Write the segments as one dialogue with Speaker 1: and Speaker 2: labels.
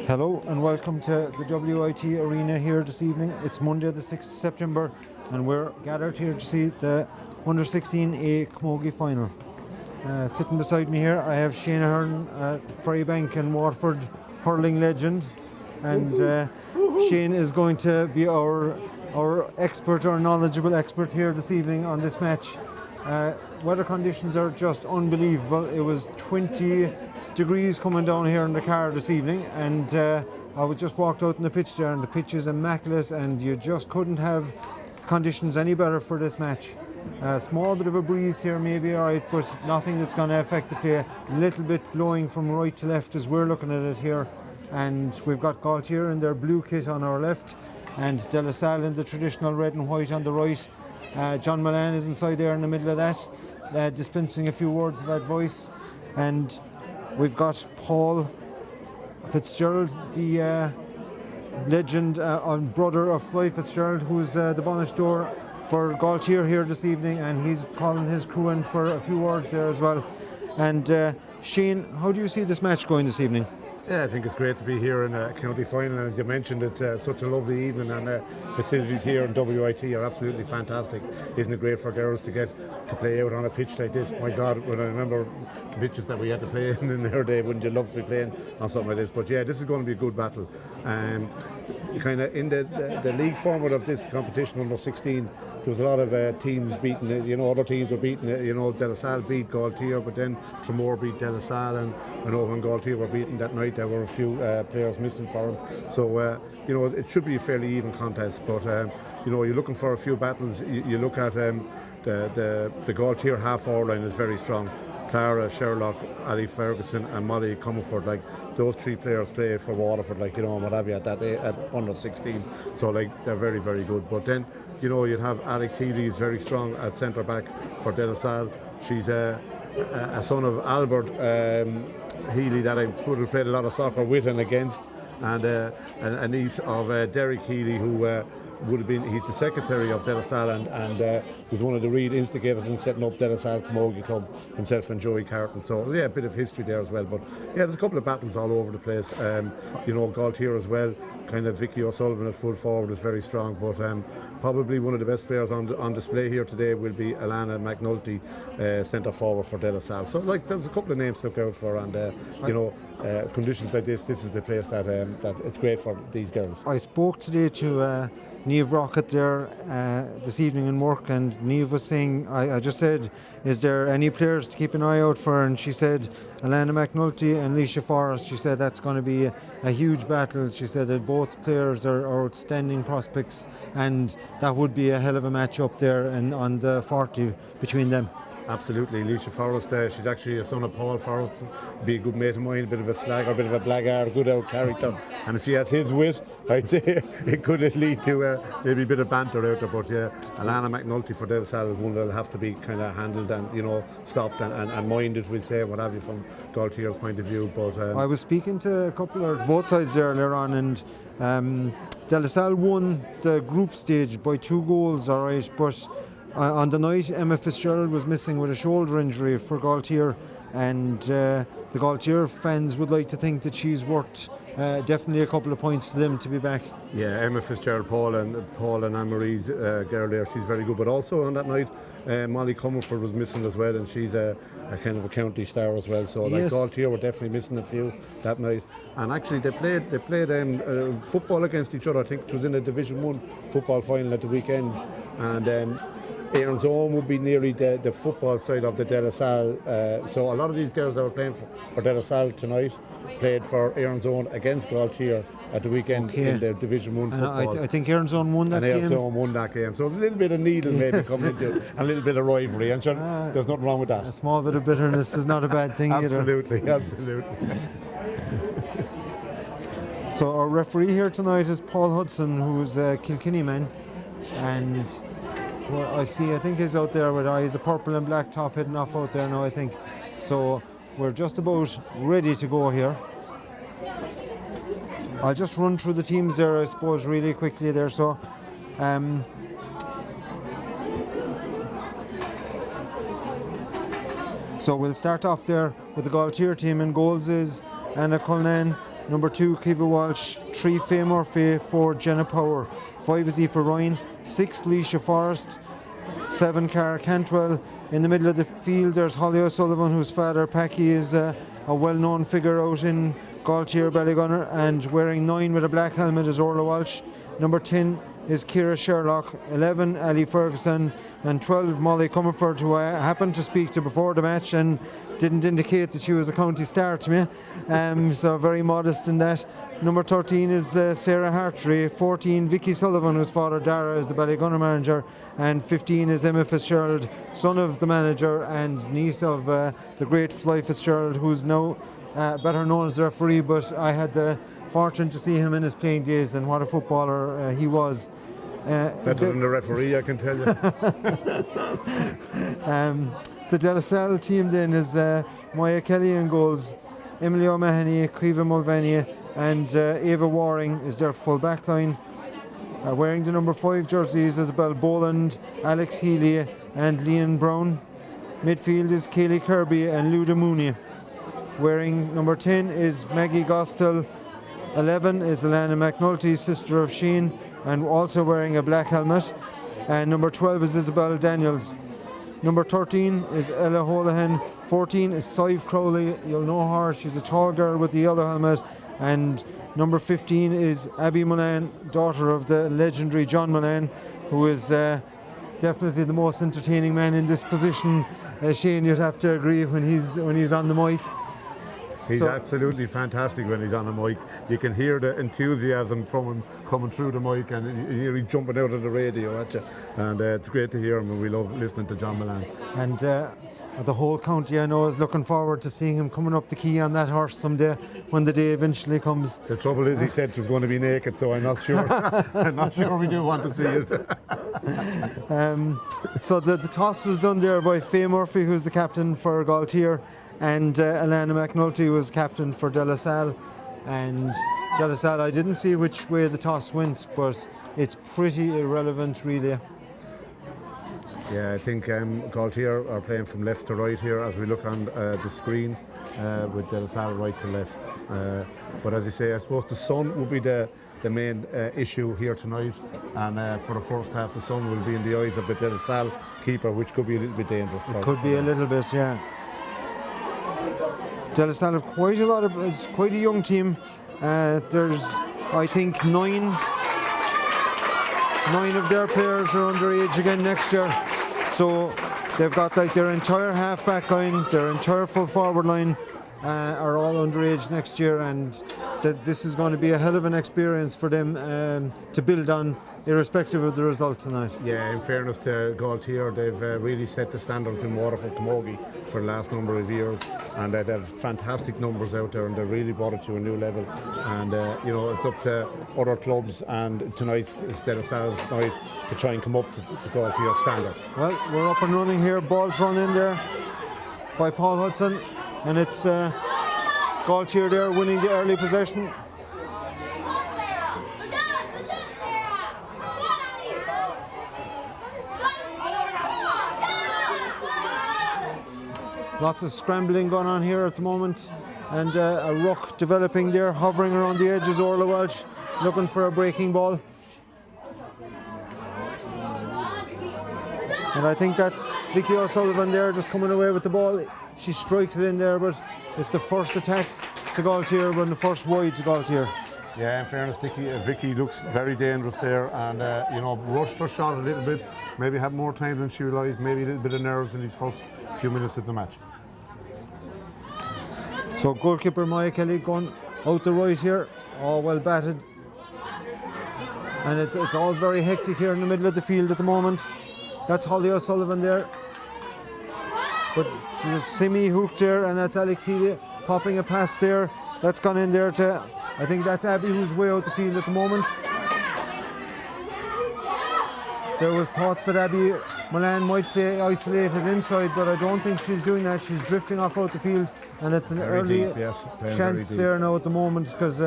Speaker 1: Hello and welcome to the WIT Arena here this evening. It's Monday the 6th of September and we're gathered here to see the under 16A Camogie final. Sitting beside me here I have Shane Ahern, Ferrybank and Waterford hurling legend, and Shane is going to be our expert, our knowledgeable expert here this evening on this match. Weather conditions are just unbelievable. It was 20 degrees coming down here in the car this evening, and I was just walked out on the pitch there, and the pitch is immaculate, and you just couldn't have conditions any better for this match. A small bit of a breeze here maybe, alright, but nothing that's going to affect the play. A little bit blowing from right to left as we're looking at it here, and we've got Gailltír in their blue kit on our left and Salle in the traditional red and white on the right. John Milan is inside there in the middle of that, dispensing a few words of advice, and we've got Paul Fitzgerald, the legend and brother of Fly Fitzgerald, who's the Bonnish for Gailltír here this evening, and he's calling his crew in for a few words there as well. And Shane, how do you see this match going this evening?
Speaker 2: Yeah, I think it's great to be here in a county final, and as you mentioned, it's such a lovely evening, and facilities here in WIT are absolutely fantastic. Isn't it great for girls to get to play out on a pitch like this? My God, when I remember pitches that we had to play in their day, wouldn't you love to be playing on something like this? But yeah, this is going to be a good battle. Kind of in the league format of this competition under 16, there was a lot of teams beating, other teams were beating, De La Salle beat Gailltír, but then Tremor beat De La Salle, and I know when Gailltír were beaten that night, there were a few players missing for them. So, it should be a fairly even contest, but, you're looking for a few battles. You look at the Gailltír half-hour line is very strong. Clara, Sherlock, Ali Ferguson and Molly Comerford, like those three players play for Waterford, and what have you at under 16. So they're very, very good. But then, you'd have Alex Healy is very strong at centre back for De La Salle. She's a son of Albert Healy that I would have played a lot of soccer with and against, and a niece of Derek Healy, who would have been, he's the secretary of De La Salle, and was one of the real instigators in setting up De La Salle Camogie Club, himself and Joey Carton. So yeah, a bit of history there as well. But yeah, there's a couple of battles all over the place. Gailltír as well, kind of Vicky O'Sullivan at full forward is very strong, but probably one of the best players on display here today will be Alana McNulty, centre forward for De La Salle. So there's a couple of names to look out for, and conditions like this is the place that it's great for these girls.
Speaker 1: I spoke today to Niamh Rockett there this evening in work, and Niamh was saying, I just said, is there any players to keep an eye out for? And she said Alana McNulty and Leisha Forrest. She said that's going to be a huge battle. She said that both players are outstanding prospects, and that would be a hell of a match up there and on the 40 between them.
Speaker 2: Absolutely, Leisha Forrest, she's actually a son of Paul Forrest, be a good mate of mine, a bit of a slagger, a bit of a blackguard, good out character, and if she has his wit, I'd say it could lead to maybe a bit of banter out there. But yeah, Alana McNulty for De La Salle is one that'll have to be kind of handled and stopped and minded, we'll say, what have you, from Gailltír's point of view. But
Speaker 1: I was speaking to a couple of both sides there earlier on, and De La Salle won the group stage by 2 goals, alright, but on the night, Emma Fitzgerald was missing with a shoulder injury for Gailltír, and the Gailltír fans would like to think that she's worth definitely a couple of points to them to be back.
Speaker 2: Yeah, Emma Fitzgerald, Paul and Anne-Marie's girl there, she's very good. But also on that night, Molly Comerford was missing as well, and she's a kind of a county star as well. So
Speaker 1: yes.
Speaker 2: Gailltír were definitely missing a few that night. And actually they played football against each other. I think it was in a Division 1 football final at the weekend, and Aaron's Own would be nearly the football side of the De La Salle. So a lot of these girls that were playing for De La Salle tonight played for Aaron's Own against Gailltír at the weekend in the Division 1 football.
Speaker 1: I think Aaron's Own won that game.
Speaker 2: And Aaron's Own won that game. So there's a little bit of needle maybe coming into it, and a little bit of rivalry. And sure, there's nothing wrong with that.
Speaker 1: A small bit of bitterness is not a bad thing
Speaker 2: absolutely,
Speaker 1: either.
Speaker 2: Absolutely.
Speaker 1: So our referee here tonight is Paul Hudson, who's a Kilkenny man, and I think he's out there with he's a purple and black top heading off out there now, I think. So we're just about ready to go here. I'll just run through the teams there, I suppose, really quickly there. So we'll start off there with the Gailltír team. In goals is Anna Cullinan, Number 2, Kiva Walsh. 3, Faye Murphy. 4, Jenna Power. 5 is Aoife Ryan. 6, Leisha Forrest. 7, Cara Cantwell. In the middle of the field, there's Holly O'Sullivan, whose father, Packy, is a well-known figure out in Gailltír Ballygunner, and wearing 9 with a black helmet is Orla Walsh. Number 10 is Ciara Sherlock. 11, Ali Ferguson. And 12, Molly Comerford, who I happened to speak to before the match and didn't indicate that she was a county star to me. So very modest in that. Number 13 is Sarah Hartree. 14, Vicky Sullivan, whose father Dara is the Ballygunner manager. And 15 is Emma Fitzgerald, son of the manager and niece of the great Fly Fitzgerald, who's now better known as the referee, but I had the fortune to see him in his playing days, and what a footballer he was.
Speaker 2: Better than the referee, I can tell you.
Speaker 1: The De La Salle team then is Maya Kelly in goals, Emily O'Mahony, Kiva Mulvaney, and Ava Waring is their full back line. Wearing the number 5 jerseys, Isabel Boland, Alex Healy and Leanne Brown. Midfield is Kaylee Kirby and Luda Mooney. Wearing number 10 is Maggie Gostel. 11 is Alana McNulty, sister of Sheen, and also wearing a black helmet. And number 12 is Isabel Daniels. Number 13 is Ella Holohan. 14 is Sive Crowley. You'll know her. She's a tall girl with the yellow helmet. And number 15 is Abby Mullane, daughter of the legendary John Mullane, who is definitely the most entertaining man in this position. Shane, you'd have to agree when he's on the mic.
Speaker 2: He's absolutely fantastic when he's on the mic. You can hear the enthusiasm from him coming through the mic, and you hear him jumping out of the radio at you. And it's great to hear him, and we love listening to John Mullane.
Speaker 1: And the whole county, I know, is looking forward to seeing him coming up the quay on that horse someday when the day eventually comes.
Speaker 2: The trouble is, he said he was going to be naked, so I'm not sure. I'm not sure we do want to see it.
Speaker 1: So the toss was done there by Faye Murphy, who's the captain for Gailltír, and Alana McNulty was captain for De La Salle. And De La Salle, I didn't see which way the toss went, but it's pretty irrelevant, really.
Speaker 2: Yeah, I think Gailltír are playing from left to right here as we look on the screen, with De La Salle right to left. But as you say, I suppose the sun will be the main issue here tonight, and for the first half the sun will be in the eyes of the De La Salle keeper, which could be a little bit dangerous.
Speaker 1: It could be a little bit, yeah. De La Salle have it's quite a young team. There's, I think, nine of their players are underage again next year. So they've got like their entire half-back line, their entire full forward line are all underage next year, and this is going to be a hell of an experience for them to build on, irrespective of the result tonight.
Speaker 2: Yeah, in fairness to Gailltír, they've really set the standards in Waterford Camogie for the last number of years, and they have fantastic numbers out there, and they've really brought it to a new level. And it's up to other clubs, and tonight is De La Salle's night to try and come up to Gailltír's standard.
Speaker 1: Well, we're up and running here. Ball thrown in there by Paul Hudson, and it's Gailltír there winning the early possession. Lots of scrambling going on here at the moment, and a ruck developing there, hovering around the edges. Orla Welch looking for a breaking ball. And I think that's Vicky O'Sullivan there just coming away with the ball. She strikes it in there, but it's the first attack to Gailltír, but the first wide to Gailltír.
Speaker 2: Yeah, in fairness, Vicky looks very dangerous there, and rushed her shot a little bit. Maybe had more time than she realised. Maybe a little bit of nerves in these first few minutes of the match.
Speaker 1: So goalkeeper Maya Kelly going out the right here, all well batted, and it's all very hectic here in the middle of the field at the moment. That's Holly O'Sullivan there, but she was semi-hooked there, and that's Alex Healy popping a pass there. That's gone in there to, I think that's Abby, who's way out the field at the moment. There was thoughts that Abby Mullane might play isolated inside, but I don't think she's doing that. She's drifting off out the field, and it's an early chance there now at the moment, because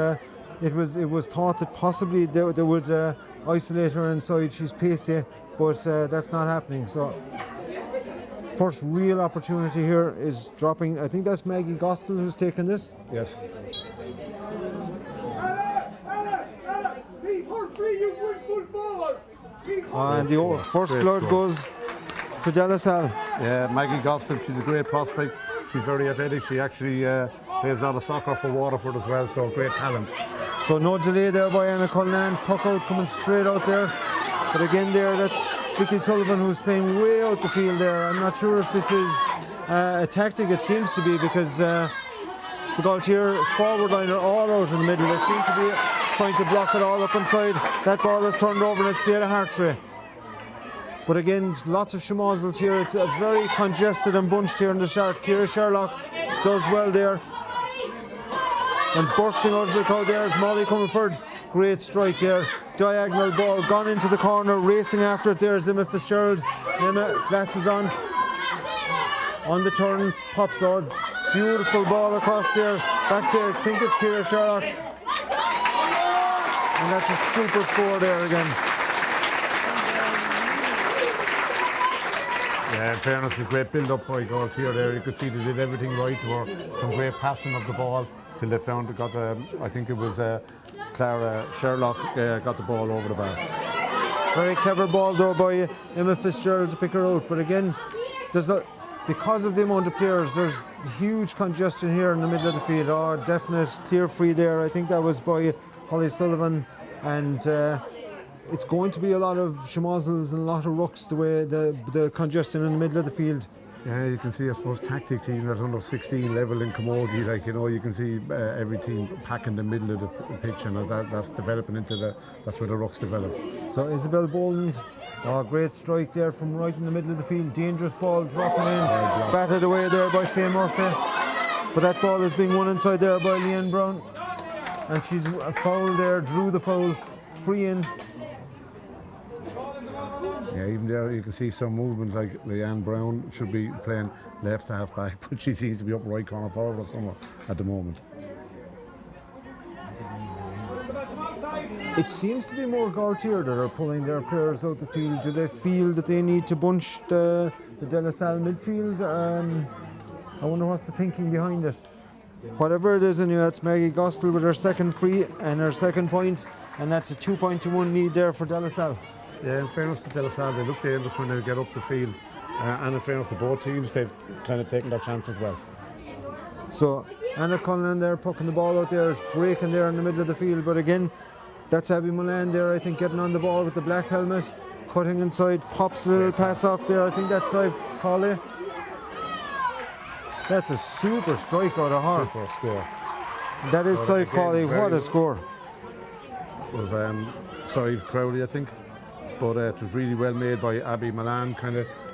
Speaker 1: it was thought that possibly they would isolate her inside. She's pacey, but that's not happening. So first real opportunity here is dropping. I think that's Maggie Gostel who's taken this.
Speaker 2: Yes.
Speaker 1: And the first
Speaker 2: Great
Speaker 1: blood
Speaker 2: score.
Speaker 1: goes to De La Salle.
Speaker 2: Yeah, Maggie Goslin, she's a great prospect. She's very athletic. She actually plays a lot of soccer for Waterford as well, so great talent.
Speaker 1: So no delay there by Anna Cullinan. Puck out coming straight out there. But again there, that's Vicky Sullivan who's playing way out the field there. I'm not sure if this is a tactic. It seems to be, because the Gailltír forward line are all out in the middle. They seem to be trying to block it all up inside. That ball is turned over and it's Salle Hartry. But again, lots of schmozzles here. It's a very congested and bunched here in the start. Ciara Sherlock does well there. And bursting out of the crowd there is Molly Comerford. Great strike there. Diagonal ball gone into the corner. Racing after it there is Emma Fitzgerald. Emma, glasses on the turn, pops out. Beautiful ball across there. Back to, I think it's Ciara Sherlock. And that's a super score there again.
Speaker 2: Yeah, in fairness, a great build-up by Gailltír there. You could see they did everything right. There were some great passing of the ball till they found it got. I think it was Clara Sherlock got the ball over the bar.
Speaker 1: Very clever ball though by Emma Fitzgerald to pick her out. But again, because of the amount of players, there's huge congestion here in the middle of the field. Oh, definite clear free there. I think that was by Holly Sullivan, and it's going to be a lot of schmozzles and a lot of rucks the way the congestion in the middle of the field.
Speaker 2: Yeah, you can see, I suppose, tactics even at under 16 level in Camogie. Like, you know, you can see every team packing the middle of the pitch, and that's developing into that's where the rucks develop.
Speaker 1: So Isabel Boland, great strike there from right in the middle of the field. Dangerous ball dropping in, batted away there by Faye Murphy. But that ball is being won inside there by Leanne Brown. And she's a foul there, drew the foul, free in.
Speaker 2: Yeah, even there you can see some movement, like Leanne Brown should be playing left half back, but she seems to be up right corner forward or somewhere at the moment.
Speaker 1: It seems to be more Gailltír that are pulling their players out the field. Do they feel that they need to bunch the De La Salle midfield? I wonder what's the thinking behind it. Whatever it is, anyway, that's Maggie Gospel with her second free and her second point, and that's a 2-1 lead there for De La Salle.
Speaker 2: Yeah, in fairness to De La Salle, they look dangerous when they get up the field. And in fairness to both teams, they've kind of taken their chance as well.
Speaker 1: So Anna Cullinan there, pucking the ball out there, is breaking there in the middle of the field. But again, that's Abby Mullane there, I think, getting on the ball with the black helmet, cutting inside, pops a little pass off there. I think that's Polly. That's a super strike out of her.
Speaker 2: Super score.
Speaker 1: That is Sive Polly. What a score.
Speaker 2: It was Sive Crowley, I think. But it was really well made by Abby Milan.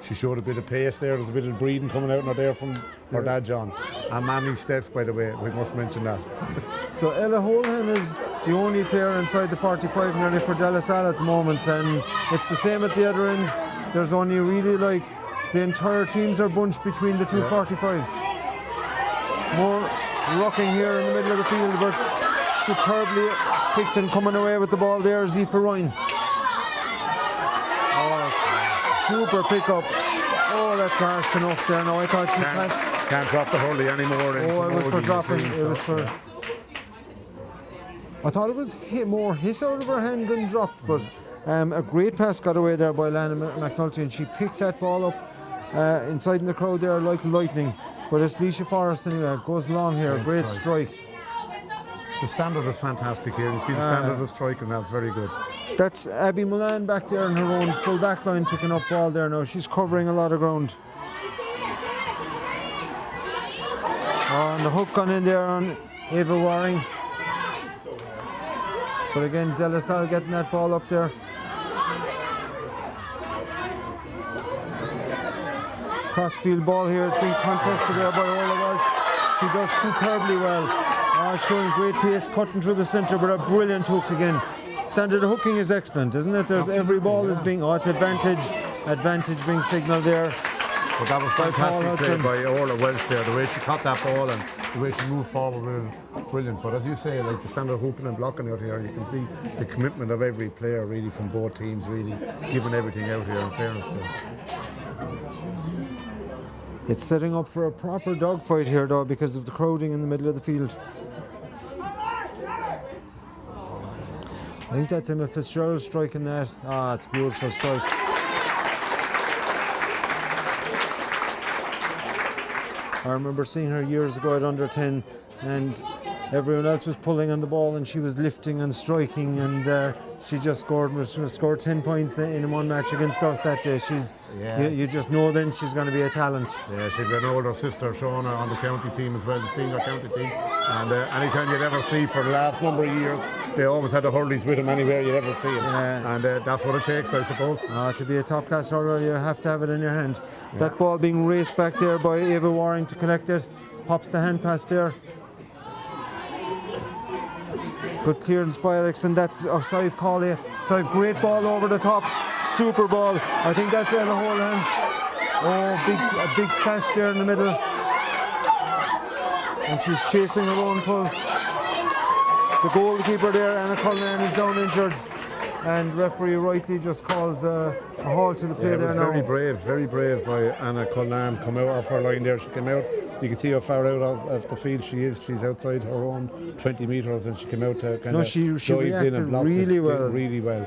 Speaker 2: She showed a bit of pace there. There's a bit of breathing coming out in her there from her dad, John. And Mammy Steph, by the way, we must mention that.
Speaker 1: So Ella Holohan is the only player inside the 45 nearly for De La Salle at the moment, and it's the same at the other end. There's only really the entire teams are bunched between the two 45s. More rocking here in the middle of the field, but superbly picked and coming away with the ball there is Aoife Ryan. Super pickup. Oh, that's harsh enough there. No, I thought she passed.
Speaker 2: Can't drop the hurley anymore.
Speaker 1: Oh, it was for dropping. It was for. I thought it was more hit out of her hand than dropped, but a great pass got away there by Lana McNulty, and she picked that ball up inside in the crowd there like lightning. But it's Leisha Forrest anyway. It goes long here. Great strike.
Speaker 2: The standard is fantastic here. You see the standard of striking, that's very good.
Speaker 1: That's Abby Mullane back there in her own full back line picking up ball there now. She's covering a lot of ground. And the hook gone in there on Ava Waring. But again, De La Salle getting that ball up there. Crossfield ball here. It's being contested there by Orla Walsh. She does superbly well. Showing great pace, cutting through the centre, but a brilliant hook again. Standard of hooking is excellent, isn't it? There's every ball is being, it's advantage being signalled there.
Speaker 2: But that was fantastic play by Orla Welsh there. The way she caught that ball and the way she moved forward, brilliant. But as you say, like the standard hooking and blocking out here, you can see the commitment of every player really from both teams, really giving everything out here in fairness to them.
Speaker 1: It's setting up for a proper dogfight here though because of the crowding in the middle of the field. I think that's Emma Fitzgerald striking that. Ah, it's a beautiful strike. I remember seeing her years ago at under 10, and everyone else was pulling on the ball and she was lifting and striking, and she just scored 10 points in one match against us that day. You just know then she's going to be a talent.
Speaker 2: Yeah, she's an older sister, Shauna, on the county team as well, the senior county team. And anytime you'd ever see for the last number of years, they always had the hurleys with them anywhere you'd ever see them.
Speaker 1: Yeah.
Speaker 2: And that's what it takes, I suppose.
Speaker 1: To be a top class hurler, you have to have it in your hand. Yeah. That ball being raced back there by Ava Waring to collect it. Pops the hand pass there. Good clearance by Alex, and that's Saif Colley. Saif, great ball over the top. Super ball. I think that's Ella Holohan. Oh, a big clash there in the middle. And she's chasing her own pull. The goalkeeper there, Anna Cullinan, is down injured. And referee rightly just calls a halt to the play there now.
Speaker 2: Very brave by Anna Cullinan. Come out off her line there. She came out. You can see how far out of the field she is. She's outside her own 20 metres, and she came out to kind of
Speaker 1: she reacted in and blocked really well.
Speaker 2: Really well.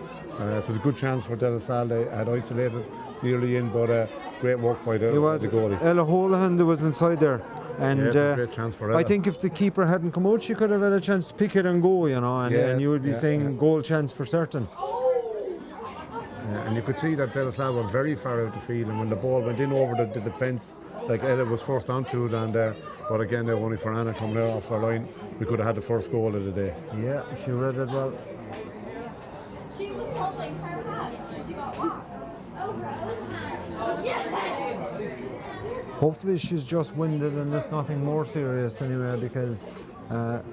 Speaker 2: It was a good chance for De La Salle. They had isolated nearly in, but great work by the goalie.
Speaker 1: Ella Holohan was inside there. And
Speaker 2: it's a great chance for Ella.
Speaker 1: I think if the keeper hadn't come out, she could have had a chance to pick it and go, and you would be saying goal chance for certain.
Speaker 2: And you could see that De La Salle were very far out the field, and when the ball went in over the defence, like Ella was forced onto it, and but again, only for Anna coming out off her line, we could have had the first goal of the day.
Speaker 1: Yeah, she read it well.
Speaker 3: She was holding her hat and she got over hand. Yes!
Speaker 1: Hopefully she's just winded and it's nothing more serious anyway, because the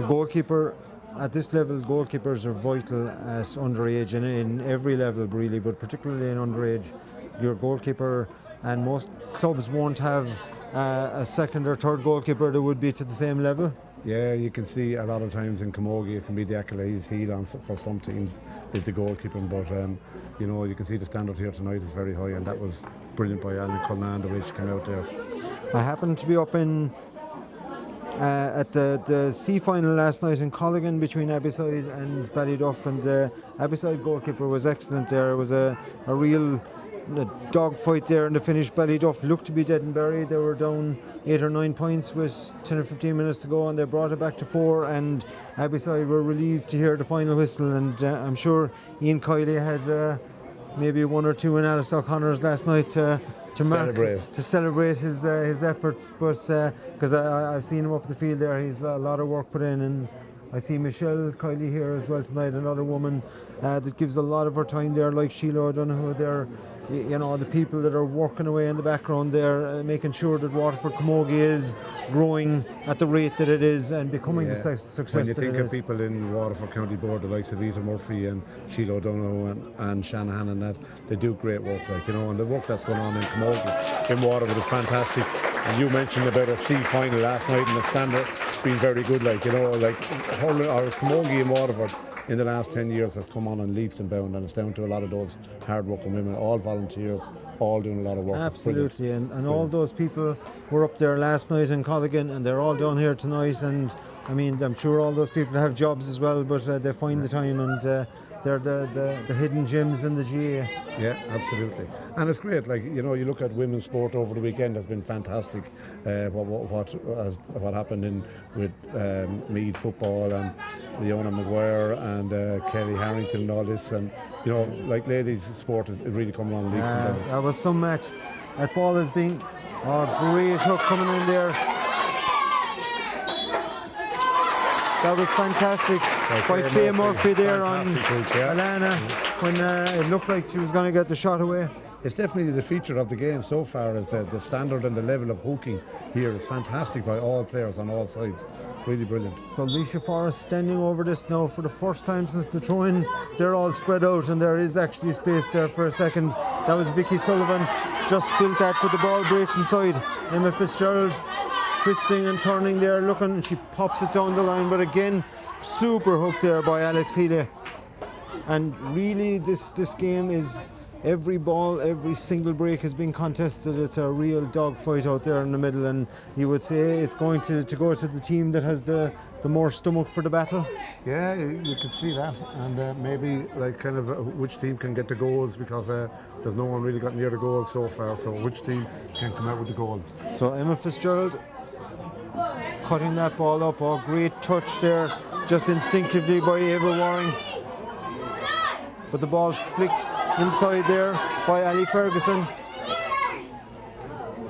Speaker 1: goalkeeper, at this level, goalkeepers are vital at underage and in every level really, but particularly in underage. Your goalkeeper, and most clubs won't have a second or third goalkeeper that would be to the same level.
Speaker 2: Yeah, you can see a lot of times in Camogie it can be the Achilles heel for some teams is the goalkeeping, but you can see the standard here tonight is very high, and that was brilliant by Anna Cullinan the way she came out there.
Speaker 1: I happened to be up at the C final last night in Colligan between Abbeyside and Ballyduff, and the Abbeyside goalkeeper was excellent there. It was a real dogfight there in the finish. Ballyduff looked to be dead and buried. They were down 8 or 9 points with 10 or 15 minutes to go, and they brought it back to 4, and Abbeyside were relieved to hear the final whistle, and I'm sure Ian Kiley had maybe 1 or 2 in Alice O'Connor's last night to celebrate his efforts, but because I've seen him up the field there, he's a lot of work put in, and I see Michelle Kiley here as well tonight, another woman that gives a lot of her time there, like Sheila O'Donoghue there. The people that are working away in the background there, making sure that Waterford Camogie is growing at the rate that it is and becoming the success that it is.
Speaker 2: When you think of people in Waterford County Board, the likes of Ita Murphy and Sheila O'Donoghue and Shanahan and that, they do great work, and the work that's going on in Camogie, in Waterford, is fantastic. And you mentioned about a C final last night, and the standard being very good, Camogie in Waterford in the last 10 years has come on in leaps and bounds, and it's down to a lot of those hard-working women, all volunteers, all doing a lot of work.
Speaker 1: Absolutely, and all those people were up there last night in Colligan, and they're all down here tonight, and I mean, I'm sure all those people have jobs as well, but they find the time, and they're the hidden gems in the GA.
Speaker 2: Yeah, absolutely. And it's great, you look at women's sport over the weekend has been fantastic. What happened with Meath football and Leona Maguire and Kelly Harrington and all this, and ladies sport is really coming on leaps and bounds.
Speaker 1: That was some match. That ball is being great hook coming in there. That was fantastic by Faye Murphy there on Alana when it looked like she was going to get the shot away.
Speaker 2: It's definitely the feature of the game so far, is the standard and the level of hooking here is fantastic by all players on all sides. It's really brilliant.
Speaker 1: So Leisha Forrest standing over this now for the first time since the throw-in. They're all spread out, and there is actually space there for a second. That was Vicky Sullivan, just spilt that, but the ball breaks inside. Emma Fitzgerald twisting and turning there, looking, and she pops it down the line, but again, super hook there by Alex Healy. And really this game is every ball, every single break has been contested. It's a real dogfight out there in the middle, and you would say it's going to go to the team that has the more stomach for the battle.
Speaker 2: Yeah, you could see that, and maybe like kind of which team can get the goals, because there's no one really got near the goals so far. So which team can come out with the goals?
Speaker 1: So Emma Fitzgerald cutting that ball up. Oh, great touch there, just instinctively by Ava Waring. But the ball flicked inside there by Ali Ferguson.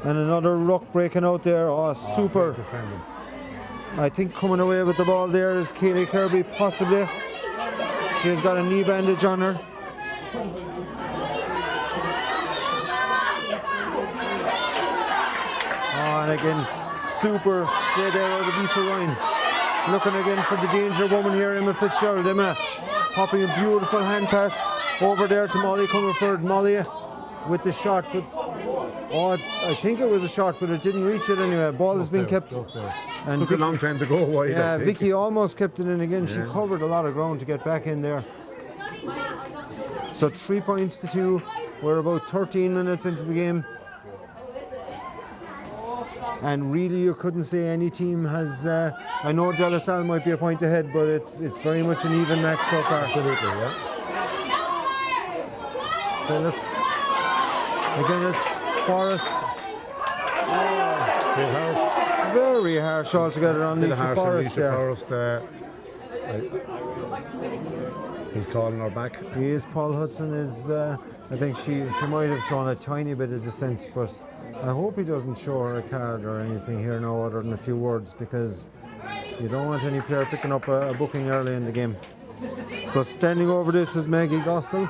Speaker 1: And another ruck breaking out there. Oh, super.
Speaker 2: Defending.
Speaker 1: I think coming away with the ball there is Kaylee Kirby, possibly. She's got a knee bandage on her. Oh, and again, super play there out of Aoife Ryan. Looking again for the danger woman here, Emma Fitzgerald. Emma popping a beautiful hand pass over there to Molly Comerford. Molly with the shot, but I think it was a shot, but it didn't reach it anyway. Ball has been kept.
Speaker 2: And took a long time to go wide.
Speaker 1: Yeah, Vicky almost kept it in again. She covered a lot of ground to get back in there. So 3 points to 2. We're about 13 minutes into the game. And really, you couldn't say any team has. I know De La Salle might be a point ahead, but it's very much an even match so far.
Speaker 2: Absolutely, yeah.
Speaker 1: Again, it's Forrest. Very harsh altogether on Lisa Forrest there.
Speaker 2: He's calling her back.
Speaker 1: He is. Paul Hudson is. I think she might have shown a tiny bit of dissent, but I hope he doesn't show her a card or anything here now other than a few words, because you don't want any player picking up a booking early in the game. So standing over this is Maggie Gospel.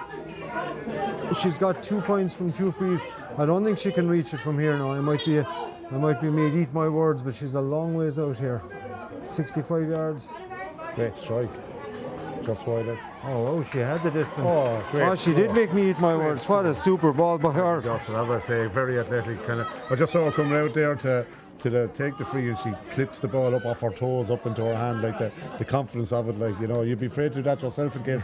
Speaker 1: She's got 2 points from 2 frees. I don't think she can reach it from here now. I might be made eat my words, but she's a long ways out here. 65 yards.
Speaker 2: Great strike. Just wide it.
Speaker 1: Oh, she had the distance.
Speaker 2: Oh, great.
Speaker 1: Oh, she did make me eat my words. What a super ball by her.
Speaker 2: Gospel, as I say, very athletic kind of. I just saw her coming out there to take the free, and she clips the ball up off her toes up into her hand, like the confidence of it. Like, you know, you'd be afraid to do that yourself in case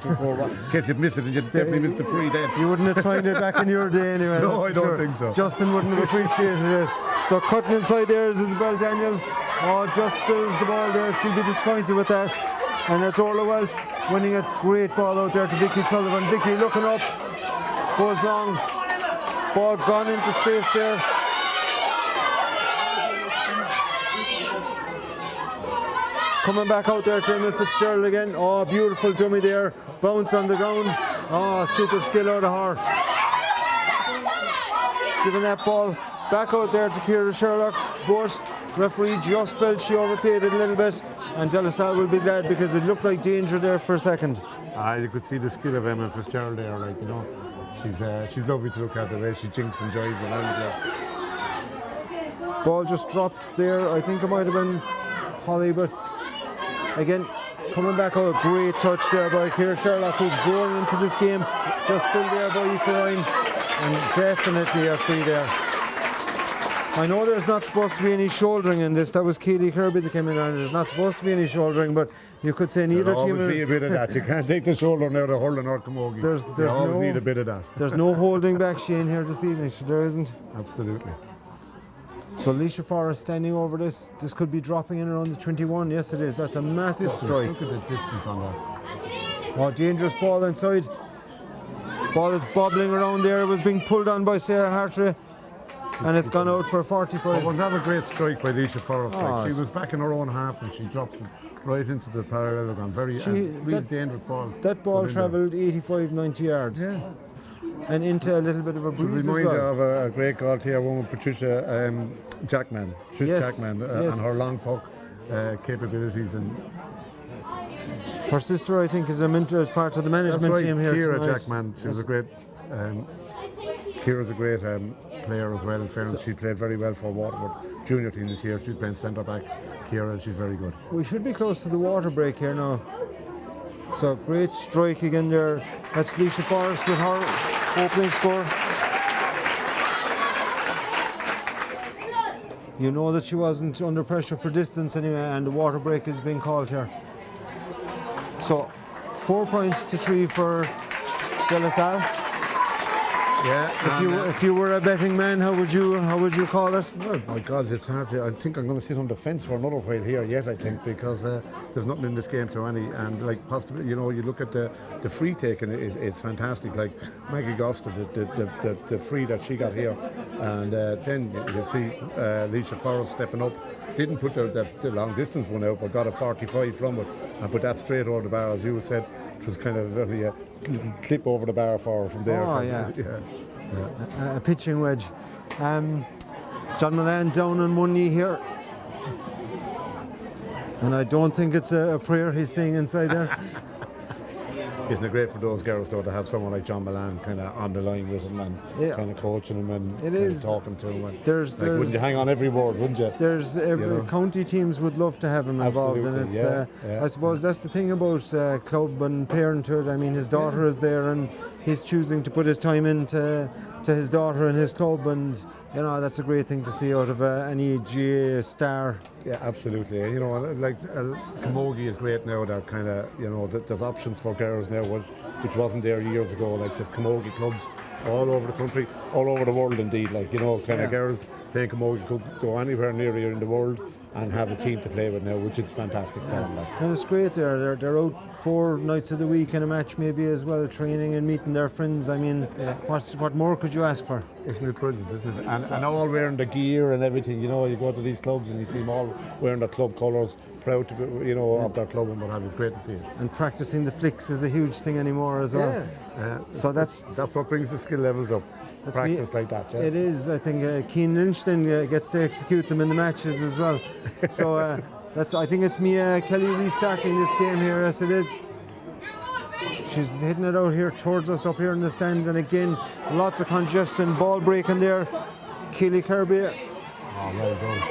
Speaker 2: you'd miss it, and you'd definitely miss the free then.
Speaker 1: You wouldn't have tried it back in your day anyway.
Speaker 2: No, I don't think so.
Speaker 1: Justin wouldn't have appreciated it. So cutting inside there is Isabel Daniels. Oh, just spills the ball there. She'll be disappointed with that. And that's Orla Welch winning a great ball out there to Vicky Sullivan. Vicky looking up, goes long, ball gone into space there. Coming back out there to Emma Fitzgerald again. Oh, beautiful dummy there, bounce on the ground. Oh, super skill out of her. Giving that ball back out there to Ciara Sherlock, but referee just felt she overplayed it a little bit, and De La Salle will be glad because it looked like danger there for a second.
Speaker 2: You could see the skill of Emma Fitzgerald there, like, you know, she's lovely to look at, the way she jinks and jives around there.
Speaker 1: Ball just dropped there. I think it might have been Holly, but again, coming back out, great touch there by Ciara Sherlock, who's growing into this game. Just pulled there by Aoife Ryan, and definitely a free there. I know there's not supposed to be any shouldering in this. That was Kaylee Kirby that came in, and there's not supposed to be any shouldering, but you could say neither
Speaker 2: There'll
Speaker 1: team.
Speaker 2: always be a bit of that. You can't take the shoulder now to hurling or camogie. You always need a bit of that.
Speaker 1: There's no holding back Shane here this evening. There isn't.
Speaker 2: Absolutely.
Speaker 1: So Leisha Forrest standing over this. This could be dropping in around the 21. Yes, it is. That's a massive strike.
Speaker 2: Look at the distance on that.
Speaker 1: Oh, dangerous ball inside. Ball is bobbling around there. It was being pulled on by Sarah Hartree, and it's gone out for 45.
Speaker 2: Well, that was a great strike by Leisha Forrest. Like, she was back in her own half, and she drops it right into the parallelogram. Very really dangerous ball.
Speaker 1: That ball travelled 85, 90 yards.
Speaker 2: Yeah.
Speaker 1: And into a little bit of a breeze as
Speaker 2: Reminder
Speaker 1: well.
Speaker 2: of a great Gailltír woman, Patricia Jackman. Jackman, and her long puck capabilities. And
Speaker 1: her sister, I think, is a mentor as part of the management team here
Speaker 2: Ciara
Speaker 1: tonight.
Speaker 2: Jackman. She was a great. Ciara's a great player as well. In fairness, she played very well for Waterford junior team this year. She's playing centre back. Ciara, and she's very good.
Speaker 1: We should be close to the water break here now. So great strike again there. That's Leisha Forrest with her opening score. You know that she wasn't under pressure for distance anyway, and the water break is being called here. So 4 points to 3 for De La Salle.
Speaker 2: Yeah.
Speaker 1: If you were a betting man, how would you call it?
Speaker 2: Oh my God, it's hard. I think I'm going to sit on the fence for another while here yet. I think because there's nothing in this game to any, and like possibly, you look at the free taking is fantastic. Like Maggie Goster, the free that she got here, and then you see Alicia Forrest stepping up. Didn't put the long distance one out, but got a 45 from it, and put that straight over the bar, as you said. It was kind of very little clip over the bar for her from there.
Speaker 1: Oh yeah. A pitching wedge. John Milan down on one knee here, and I don't think it's a prayer he's saying inside there.
Speaker 2: Isn't it great for those girls though to have someone like John Milan kind of on the line with him and kind of coaching him and talking to him? And wouldn't you hang on every word, wouldn't you?
Speaker 1: There's county teams would love to have him involved, and it's I suppose that's the thing about club and parenthood. I mean, his daughter is there, and he's choosing to put his time into his daughter and his club, and that's a great thing to see out of any GA star.
Speaker 2: Yeah, absolutely. Like Camogie is great now. That kind of there's options for girls now, which wasn't there years ago. Like there's Camogie clubs all over the country, all over the world. Indeed, like girls playing Camogie could go anywhere near here in the world and have a team to play with now, which is fantastic for them. Like.
Speaker 1: And it's great there. They're out 4 nights of the week in a match maybe as well, training and meeting their friends. I mean, what more could you ask for?
Speaker 2: Isn't it brilliant, isn't it? And all wearing the gear and everything, you go to these clubs and you see them all wearing their club colours, proud to be, of their club and what have you. It's great to see it. And
Speaker 1: practicing the flicks is a huge thing anymore as well.
Speaker 2: Yeah.
Speaker 1: So that's
Speaker 2: what brings the skill levels up. Practice like that. Yeah.
Speaker 1: It is. I think Keane Lynch then gets to execute them in the matches as well. So I think it's Mia Kelly restarting this game here as it is. She's hitting it out here towards us up here in the stand, and again lots of congestion, ball breaking there. Keely Kirby.
Speaker 2: Oh, well done.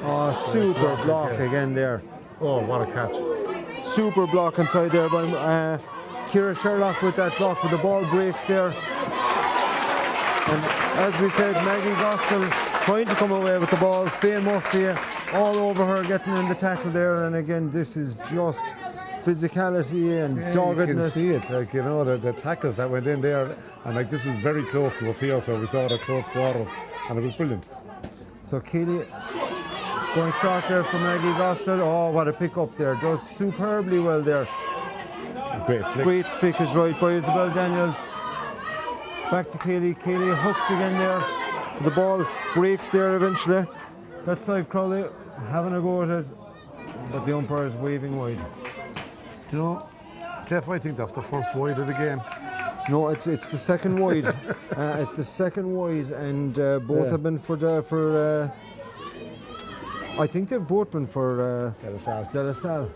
Speaker 1: Oh, super block again there.
Speaker 2: Oh, what a catch.
Speaker 1: Super block inside there by Ciara Sherlock with that block, but the ball breaks there. And as we said, Maggie Gospel trying to come away with the ball. Faye Murphy all over her getting in the tackle there, and again this is just physicality and doggedness.
Speaker 2: You can see it, like the tackles that went in there, and like this is very close to us here, so we saw it at close quarters, and it was brilliant.
Speaker 1: So Keely going short there for Maggie Gospel. Oh, what a pick up there! Does superbly well there.
Speaker 2: Great flick.
Speaker 1: Great flick is right by Isabel Daniels. Back to Keely. Keely hooked again there. The ball breaks there eventually. That's Sive Crowley having a go at it, but the umpire is waving wide.
Speaker 2: Jeff, I think that's the first wide of the game.
Speaker 1: No, it's the second wide. It's the second wide, and both have been for. I think they've both been for De La Salle.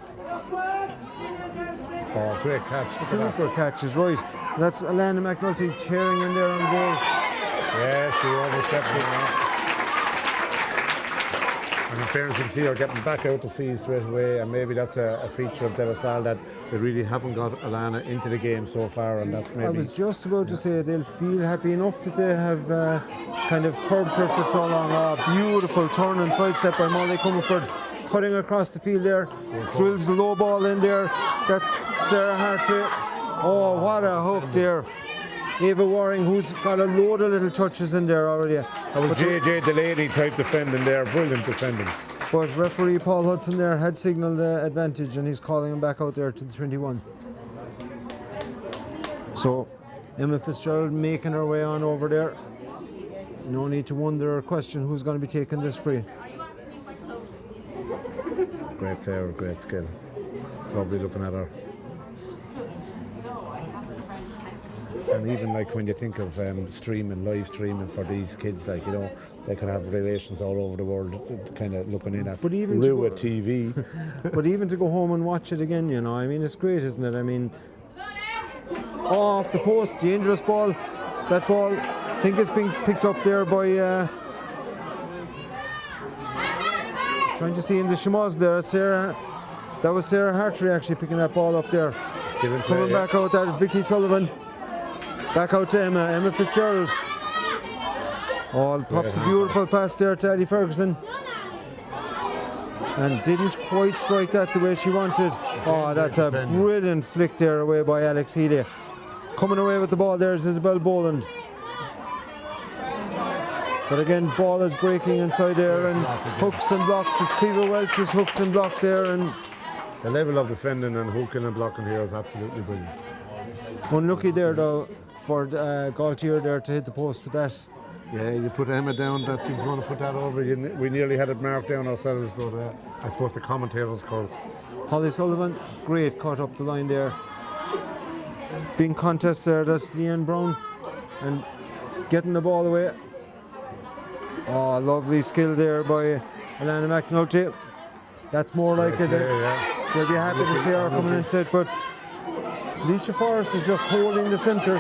Speaker 2: Oh, great catch.
Speaker 1: Super catch is right. That's Alana McNulty tearing in there on goal.
Speaker 2: Yeah, she overstepped it. And in fairness, you can see her getting back out the field straight away, and maybe that's a feature of De La Salle that they really haven't got Alana into the game so far, and that's maybe...
Speaker 1: I was just about to say they'll feel happy enough that they have kind of curbed her for so long. Beautiful turn and sidestep by Molly Comerford, cutting across the field there, drills the low ball in there. That's Sarah Hartree. Oh, what a hook there. Eva Waring, who's got a load of little touches in there already.
Speaker 2: That was JJ Delaney type defending there, brilliant defending.
Speaker 1: But referee Paul Hudson there had signalled the advantage, and he's calling him back out there to the 21. So Emma Fitzgerald making her way on over there. No need to wonder or question who's going to be taking this free.
Speaker 2: Great player, great skill. Lovely looking at her. And even like when you think of live streaming for these kids, like they can have relations all over the world, kind of looking in at Rua TV.
Speaker 1: But even to go home and watch it again, I mean, it's great, isn't it? I mean, off the post, dangerous ball. That ball, I think it's being picked up there by. Trying to see in the Shimaz there, Sarah. That was Sarah Hartree actually picking that ball up there.
Speaker 2: Still in play,
Speaker 1: coming back out there, Vicky Sullivan. Back out to Emma Fitzgerald. Oh, pops a beautiful pass there to Addie Ferguson. And didn't quite strike that the way she wanted. Oh, that's a brilliant flick there away by Alex Healy. Coming away with the ball there is Isabel Boland. But again, ball is breaking inside there and hooks and blocks. It's Cleva Welch who's hooked and blocked there, and
Speaker 2: the level of defending and hooking and blocking here is absolutely brilliant.
Speaker 1: unlucky there though for Gailltír there to hit the post with that.
Speaker 2: Yeah, you put Emma down, that she was going to put that over. We nearly had it marked down ourselves, but I suppose the commentators' calls.
Speaker 1: Holly Sullivan, great cut up the line there. Being contest there, that's Leanne Brown, and getting the ball away. Oh, lovely skill there by Alana McNulty. That's more like it. They'll be happy to see her coming into it, but Leisha Forrest is just holding the centre.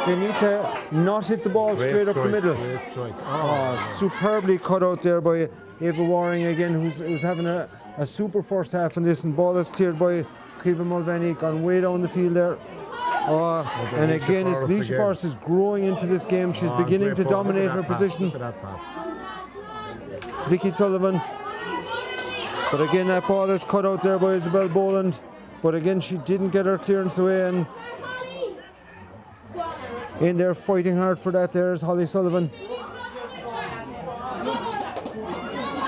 Speaker 1: They need to not hit the ball straight up the middle. Oh, superbly cut out there by Ava Waring again, who's having a super first half in this, and ball is cleared by Cleva Mulvaney, gone way down the field there. And again, as Leisha Forrest is growing into this game, she's beginning to dominate her position.
Speaker 2: Look at that pass.
Speaker 1: Vicky Sullivan. But again, that ball is cut out there by Isabel Boland. But again, she didn't get her clearance away, and in there fighting hard for that there is Holly Sullivan.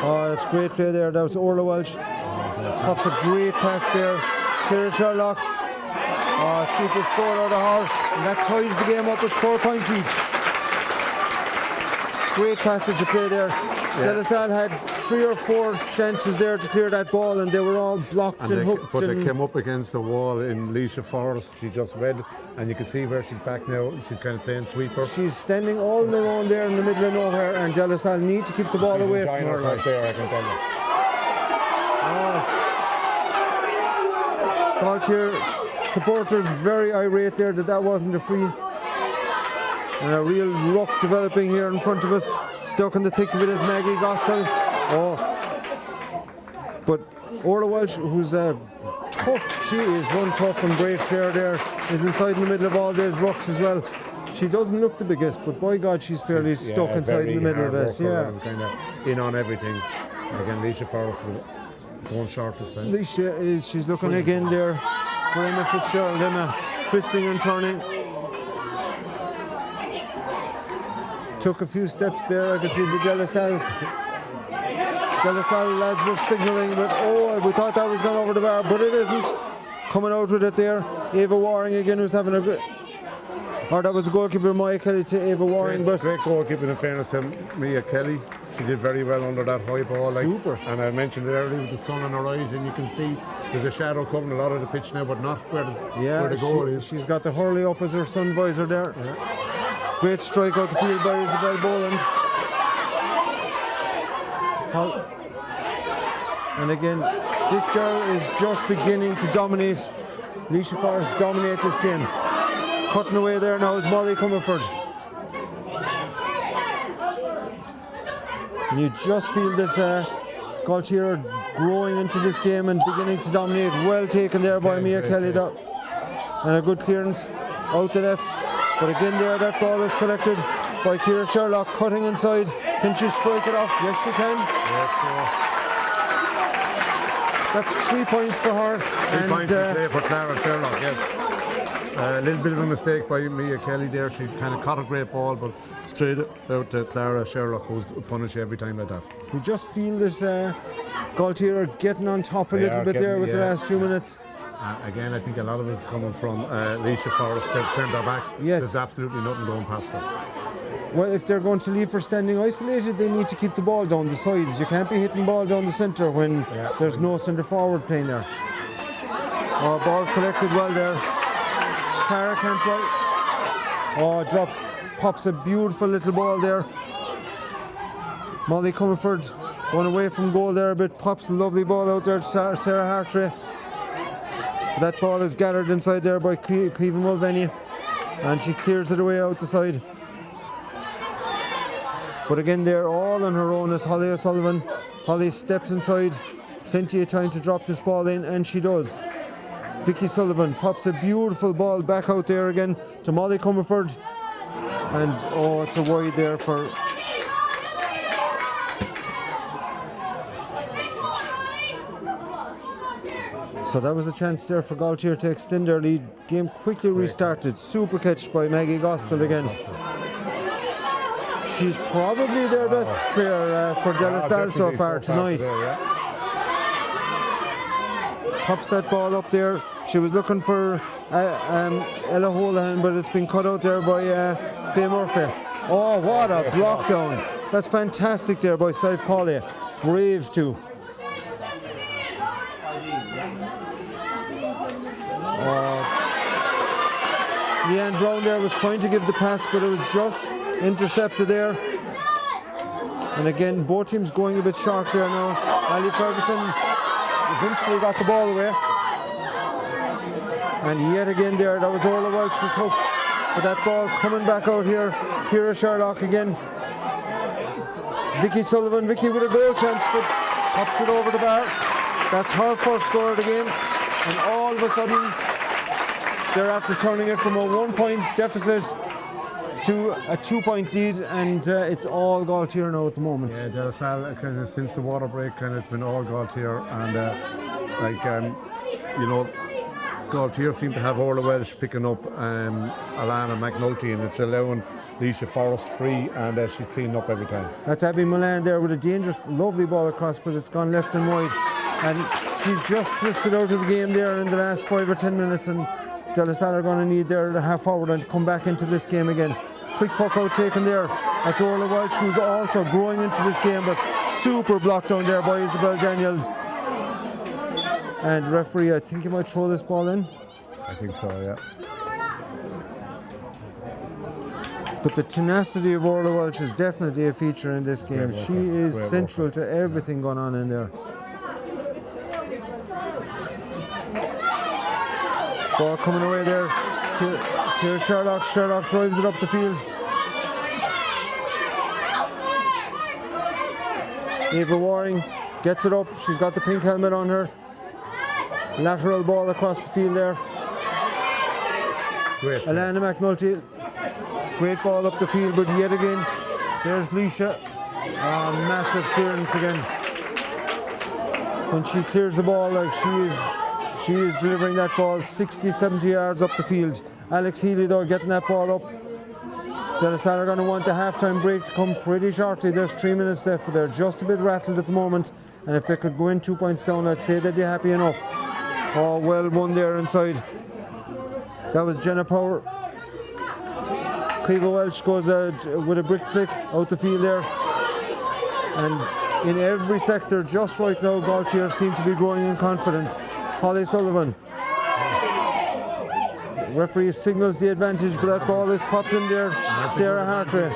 Speaker 1: Oh, that's great play there. That was Orla Welch. Pops a great pass there. Ciara Sherlock. Oh, super score out of her. And that ties the game up at 4 points each. Great passage of play there. De Salle had 3 or 4 chances there to clear that ball, and they were all blocked and hooked.
Speaker 2: But they came up against the wall in Leisha Forrest. She just read, and you can see where she's back now. She's kind of playing sweeper.
Speaker 1: She's standing all on her own there in the middle of nowhere, and De Salle need to keep the ball away from her.
Speaker 2: Right there, I can tell you.
Speaker 1: Gailltír supporters very irate there that wasn't a free. And a real ruck developing here in front of us. Stuck in the thick of it is Maggie Gospel. But Orla Welch, who's tough, she is one tough and brave player there, is inside in the middle of all those rucks as well. She doesn't look the biggest, but by God, she's fairly stuck inside in the middle of it. Yeah,
Speaker 2: and kind of in on everything. Again, Leisha Forrest will go short this time.
Speaker 1: Leisha she's looking again there for Emma Fitzgerald. Emma twisting and turning. Took a few steps there. I could see the De Salle lads were signalling, but we thought that was gone over the bar, but it isn't. Coming out with it there. Ava Waring again, who's having a great. Or that was a goalkeeper, Maya Kelly to Ava Waring.
Speaker 2: Great goalkeeping in fairness to Mia Kelly. She did very well under that high ball.
Speaker 1: Super.
Speaker 2: And I mentioned it earlier with the sun in her eyes, and you can see there's a shadow covering a lot of the pitch now, but not where the goal is. She's
Speaker 1: got the hurley up as her sun visor there. Yeah. Great strike out the field by Isabel Boland. And again, this girl is just beginning to dominate. Leisha Forrest dominate this game. Cutting away there now is Molly Comerford. And you just feel this Gailltír growing into this game and beginning to dominate. Well taken there by Mia Kelly. And a good clearance out the left. But again there, that ball is collected by Ciara Sherlock, cutting inside. Can she strike it off? Yes, she can. Yes, that's 3 points for her.
Speaker 2: 3 points to play for Clara Sherlock, yes. A little bit of a mistake by Mia Kelly there. She kind of caught a great ball, but straight out to Clara Sherlock, who's punished every time like that.
Speaker 1: We just feel this Gailltír are getting on top a little bit there with the last few minutes.
Speaker 2: Again, I think a lot of it is coming from Leisha Forrest, centre back.
Speaker 1: Yes.
Speaker 2: There's absolutely nothing going past her.
Speaker 1: Well, if they're going to leave for standing isolated, they need to keep the ball down the sides. You can't be hitting ball down the centre when there's no centre forward playing there. Ball collected well there. Cara Cantwell. Pops a beautiful little ball there. Molly Comerford going away from goal there a bit. Pops a lovely ball out there to Sarah Hartry. That ball is gathered inside there by Cleva Mulvaney, and she clears it away out the side. But again there, all on her own is Holly O'Sullivan. Holly steps inside, plenty of time to drop this ball in, and she does. Vicky Sullivan pops a beautiful ball back out there again to Molly Comerford, and it's a wide there for So that was a chance there for Gailltír to extend their lead. Game quickly restarted. Super catch by Maggie Gostel again. She's probably their best player for De La Salle so far tonight. Pops that ball up there. She was looking for Ella Holohan, but it's been cut out there by Faye Murphy. Oh, what a block down. That's fantastic there by Saif Collier. Brave too. Leanne Brown there was trying to give the pass, but it was just intercepted there. And again, both teams going a bit short there now. Ali Ferguson eventually got the ball away. And yet again there, that was Orla Welch was hooked. But that ball coming back out here. Ciara Sherlock again. Vicky Sullivan, Vicky with a goal chance, but pops it over the bar. That's her first score of the game. And all of a sudden, they're after turning it from a 1-point deficit to a 2-point lead, and it's all Gailltír now at the moment.
Speaker 2: Yeah, De La Salle, kind of since the water break, kind of it's been all Gailltír, and you know, Gailltír seem to have Orla Welsh picking up Alana McNulty, and it's allowing Leisha Forrest free, and she's cleaning up every time.
Speaker 1: That's Abby Milan there with a dangerous, lovely ball across, but it's gone left and wide, and she's just drifted out of the game there in the last 5 or 10 minutes, and De La Salle are going to need their half forward and to come back into this game again. Quick puck out taken there. That's Orla Welch, who's also growing into this game, but super blocked down there by Isabel Daniels. And referee, I think he might throw this ball in.
Speaker 2: I think so, yeah.
Speaker 1: But the tenacity of Orla Welch is definitely a feature in this game. She is central to everything going on in there. Ball coming away there. Ciara Sherlock. Sherlock drives it up the field. Eva Waring gets it up. She's got the pink helmet on her. Lateral ball across the field there.
Speaker 2: Great.
Speaker 1: Alana McNulty. Great ball up the field, but yet again, there's Leisha. Massive clearance again. When she clears the ball, like she is delivering that ball 60, 70 yards up the field. Alex Healy though getting that ball up. De La Salle are going to want the half-time break to come pretty shortly. There's 3 minutes left, but they're just a bit rattled at the moment. And if they could go in 2 points down, I'd say they'd be happy enough. Oh, well won there inside. That was Jenna Power. Cleva Welch goes with a brick flick out the field there. And in every sector, just right now, Gailltír seem to be growing in confidence. Holly Sullivan. Referee signals the advantage, but that ball is popped in there. Sarah Hartray.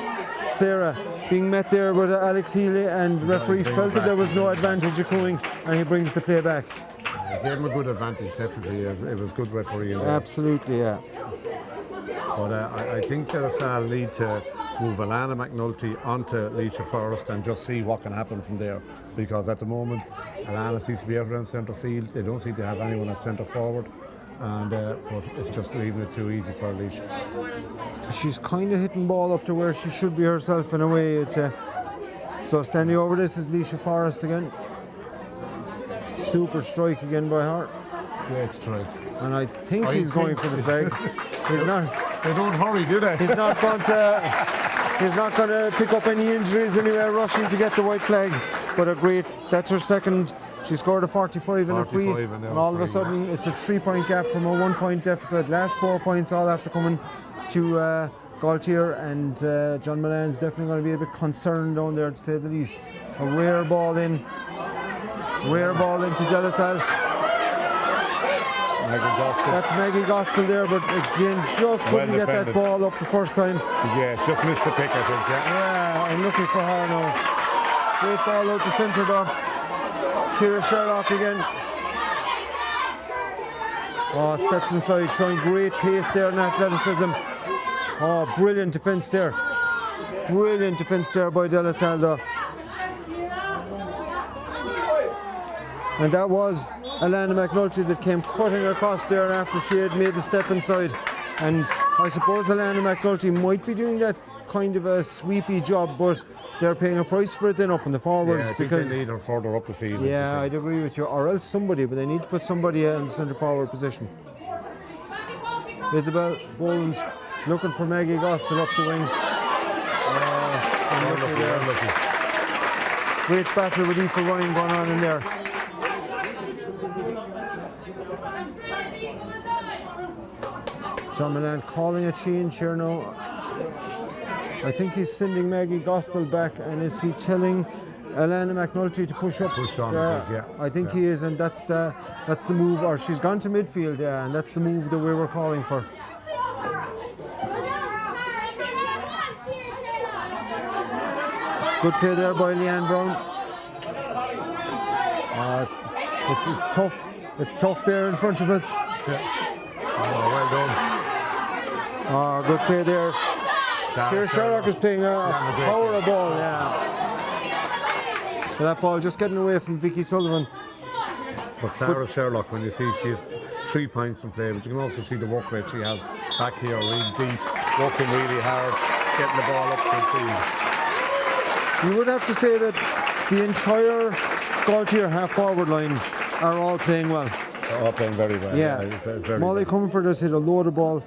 Speaker 1: Sarah being met there with Alex Healy, and referee felt that there was no advantage accruing, and he brings the play back.
Speaker 2: It gave him a good advantage, definitely. It was good refereeing there.
Speaker 1: Absolutely, yeah.
Speaker 2: But I think De La Salle need to move Alana McNulty onto Leisha Forrest and just see what can happen from there. Because at the moment, Alana seems to be out around centre field. They don't seem to have anyone at centre forward. And but it's just leaving it too easy for Leisha.
Speaker 1: She's kind of hitting ball up to where she should be herself in a way. It's so standing over this is Leisha Forrest again. Super strike again by her.
Speaker 2: Great strike.
Speaker 1: And I think he's going for the flag. He's not.
Speaker 2: They don't hurry, do they?
Speaker 1: He's not going to pick up any injuries anyway, rushing to get the white flag. But a great. That's her second. She scored a 45 and a free, and all of a sudden it's a 3-point gap from a 1-point deficit. Last 4 points all after coming to Gailltír, and John Milan's definitely going to be a bit concerned down there, to say the least. A rare ball into De La Salle. That's Maggie Gostel there, but again just couldn't get that ball up the first time.
Speaker 2: Yeah, just missed the pick, I think.
Speaker 1: Yeah, I'm looking for her now. Great ball out the centre though. Ciara Sherlock again. Oh, steps inside, showing great pace there and athleticism. Oh, brilliant defence there. Brilliant defence there by De La Salle though. And that was Alana McNulty that came cutting across there after she had made the step inside. And I suppose Alana McNulty might be doing that kind of a sweepy job, but they're paying a price for it then up in the forwards,
Speaker 2: I think
Speaker 1: because
Speaker 2: they need her further up the field.
Speaker 1: yeah, I'd agree with you. Or else somebody, but they need to put somebody in the centre forward position. Isabel Boland looking for Maggie Gostel up the wing. Great battle with Aoife Ryan going on in there. John Milan calling a change here now. I think he's sending Maggie Gostel back, and is he telling Alana McNulty to push up?
Speaker 2: Push on,
Speaker 1: Yeah, I think he is, and that's the move. Or she's gone to midfield, yeah, and that's the move that we were calling for. Good play there by Leanne Brown. It's tough. It's tough there in front of us.
Speaker 2: Oh, well done.
Speaker 1: Good play there. Here Sherlock is playing a power ball, yeah. But that ball just getting away from Vicky Sullivan.
Speaker 2: But Clara Sherlock, when you see she's 3 points from play, but you can also see the work rate she has back here, really deep, working really hard, getting the ball up to the field.
Speaker 1: You would have to say that the entire Gailltír half-forward line are all playing well.
Speaker 2: They're all playing very well.
Speaker 1: Yeah.
Speaker 2: Very
Speaker 1: Molly
Speaker 2: well.
Speaker 1: Comfort has hit a load of ball.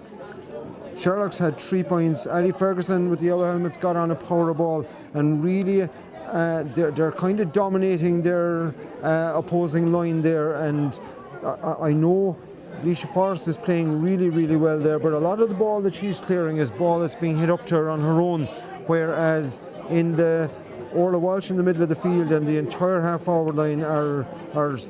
Speaker 1: Sherlock's had 3 points. Ali Ferguson with the yellow helmets got on a power ball, and really they're kind of dominating their opposing line there. And I know Leisha Forrest is playing really, really well there, but a lot of the ball that she's clearing is ball that's being hit up to her on her own, whereas in the Orla Walsh in the middle of the field and the entire half-forward line are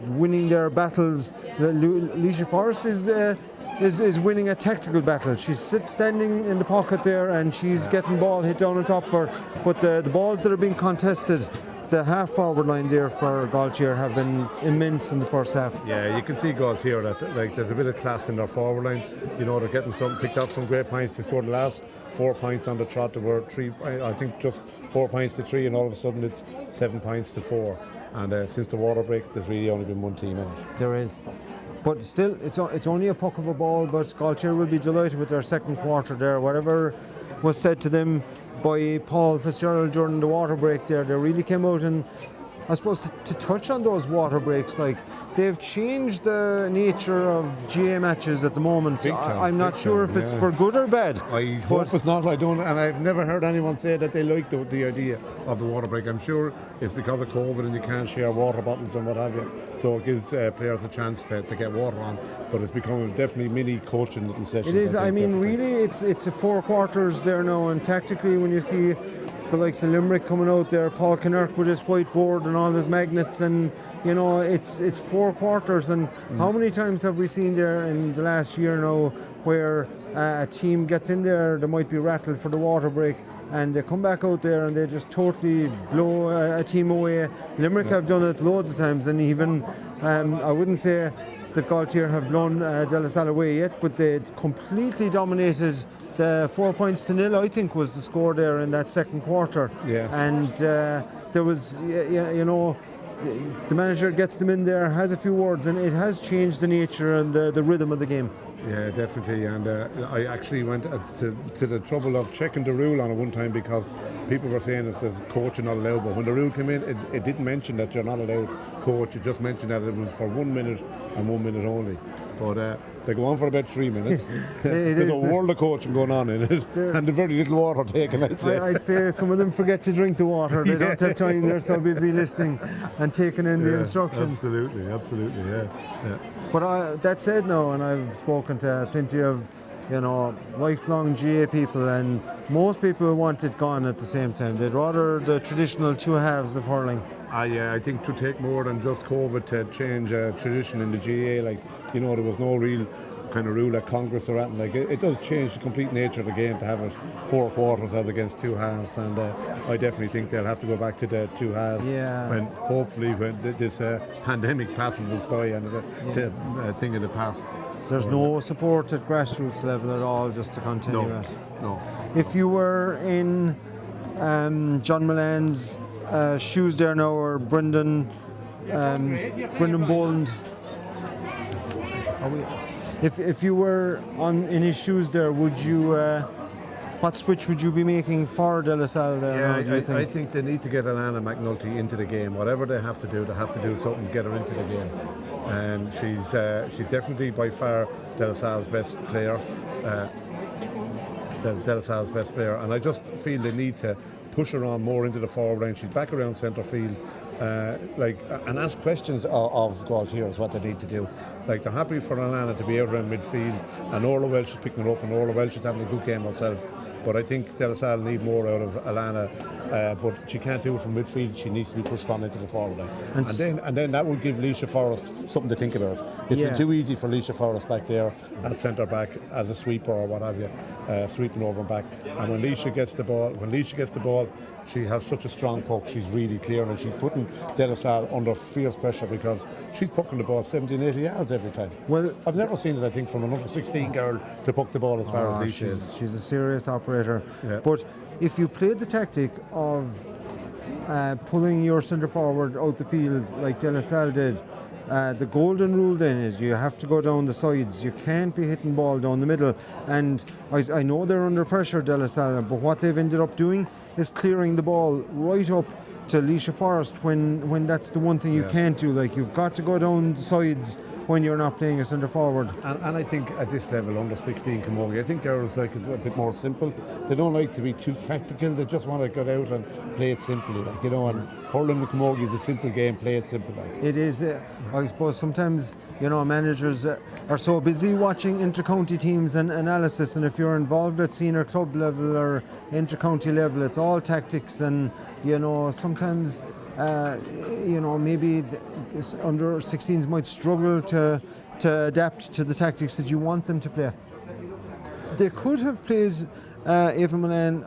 Speaker 1: winning their battles. Leisha Forrest is winning a tactical battle. She's standing in the pocket there, and she's getting ball hit down on top of her. But the balls that are being contested, the half-forward line there for Gailltír have been immense in the first half.
Speaker 2: Yeah, you can see Gailltír that there's a bit of class in their forward line. You know, they're getting picked up some great points to score the last 4 points on the trot. There were just 4 points to 3, and all of a sudden it's 7 points to 4. And since the water break, there's really only been one team in it.
Speaker 1: There is. But still, it's only a puck of a ball, but Gailltír will be delighted with their second quarter there. Whatever was said to them by Paul Fitzgerald during the water break there, they really came out, and I suppose to touch on those water breaks, like, they've changed the nature of GA matches at the moment. I'm not sure if it's for good or bad.
Speaker 2: I hope it's not. I don't, and I've never heard anyone say that they like the idea of the water break. I'm sure it's because of COVID and you can't share water bottles and what have you. So it gives players a chance to get water on. But it's become definitely mini coaching little sessions.
Speaker 1: It is. I mean, really, it's a 4 quarters there now, and tactically, when you see the likes of Limerick coming out there, Paul Kinnerk with his whiteboard and all his magnets, and you know, it's 4 quarters. And how many times have we seen there in the last year now where a team gets in there, they might be rattled for the water break, and they come back out there and they just totally blow a team away. Limerick have done it loads of times, and even I wouldn't say that Gailltír have blown De La Salle away yet, but they completely dominated. The 4 points to 0, I think, was the score there in that second quarter.
Speaker 2: Yeah.
Speaker 1: And there was, you know, the manager gets them in there, has a few words, and it has changed the nature and the rhythm of the game.
Speaker 2: Yeah, definitely. And I actually went to the trouble of checking the rule on it one time, because people were saying that there's coaching not allowed. But when the rule came in, it didn't mention that you're not allowed coach. It just mentioned that it was for 1 minute and 1 minute only. But they go on for about 3 minutes. There's a world of coaching going on in it, and the very little water taken, I'd say.
Speaker 1: I'd say some of them forget to drink the water. They don't have time. They're so busy listening and taking in the instructions.
Speaker 2: Absolutely, yeah.
Speaker 1: But that said now, and I've spoken to plenty of, you know, lifelong GA people, and most people want it gone at the same time. They'd rather the traditional 2 halves of hurling.
Speaker 2: I think to take more than just COVID to change tradition in the GA, like, you know, there was no real kind of rule at Congress or anything. Like, it does change the complete nature of the game to have it 4 quarters as against 2 halves, and I definitely think they'll have to go back to the 2 halves when hopefully this pandemic passes us by and it's a thing of the past.
Speaker 1: There's no support at grassroots level at all just to continue it.
Speaker 2: No.
Speaker 1: If you were in John Milan's shoes there now, or Brendan Boland, If you were in his shoes there, would you? What switch would you be making for De La Salle there?
Speaker 2: Yeah,
Speaker 1: now, do you think?
Speaker 2: I think they need to get Alana McNulty into the game. Whatever they have to do something to get her into the game. And she's definitely by far De La Salle's best player. De La Salle's best player, and I just feel they need to push her on more into the forward line. She's back around centre field, and ask questions of Gailltír is what they need to do. Like, they're happy for Alana to be out around midfield, and Orla Welsh is picking her up, and Orla Welsh is having a good game herself. But I think De La Salle need more out of Alana, but she can't do it from midfield. She needs to be pushed on into the forward line, and then that will give Leisha Forrest something to think about. It's been too easy for Leisha Forrest back there at centre back as a sweeper or what have you, sweeping over and back. And when Leisha gets the ball, she has such a strong puck. She's really clear, and she's putting De La Salle under fierce pressure because she's pucking the ball 70 80 yards every time. Well, I've never seen it, I think, from another 16 girl to puck the ball as far as Leisha is.
Speaker 1: She's a serious operator. Yeah. But if you played the tactic of pulling your centre forward out the field like De La Salle did, the golden rule then is you have to go down the sides. You can't be hitting ball down the middle. And I know they're under pressure, De La Salle, but what they've ended up doing is clearing the ball right up to Leisha Forrest when that's the one thing you can't do. Like, you've got to go down the sides when you're not playing a centre forward.
Speaker 2: And I think at this level, under 16 Camogie, I think girls like it a bit more simple. They don't like to be too tactical. They just want to get out and play it simply, like, and hurling the Camogie is a simple game. Play it simple, like.
Speaker 1: It is. I suppose sometimes managers are so busy watching inter-county teams and analysis, and if you're involved at senior club level or inter-county level, it's all tactics, and sometimes maybe under 16s might struggle to adapt to the tactics that you want them to play. They could have played Ava Milan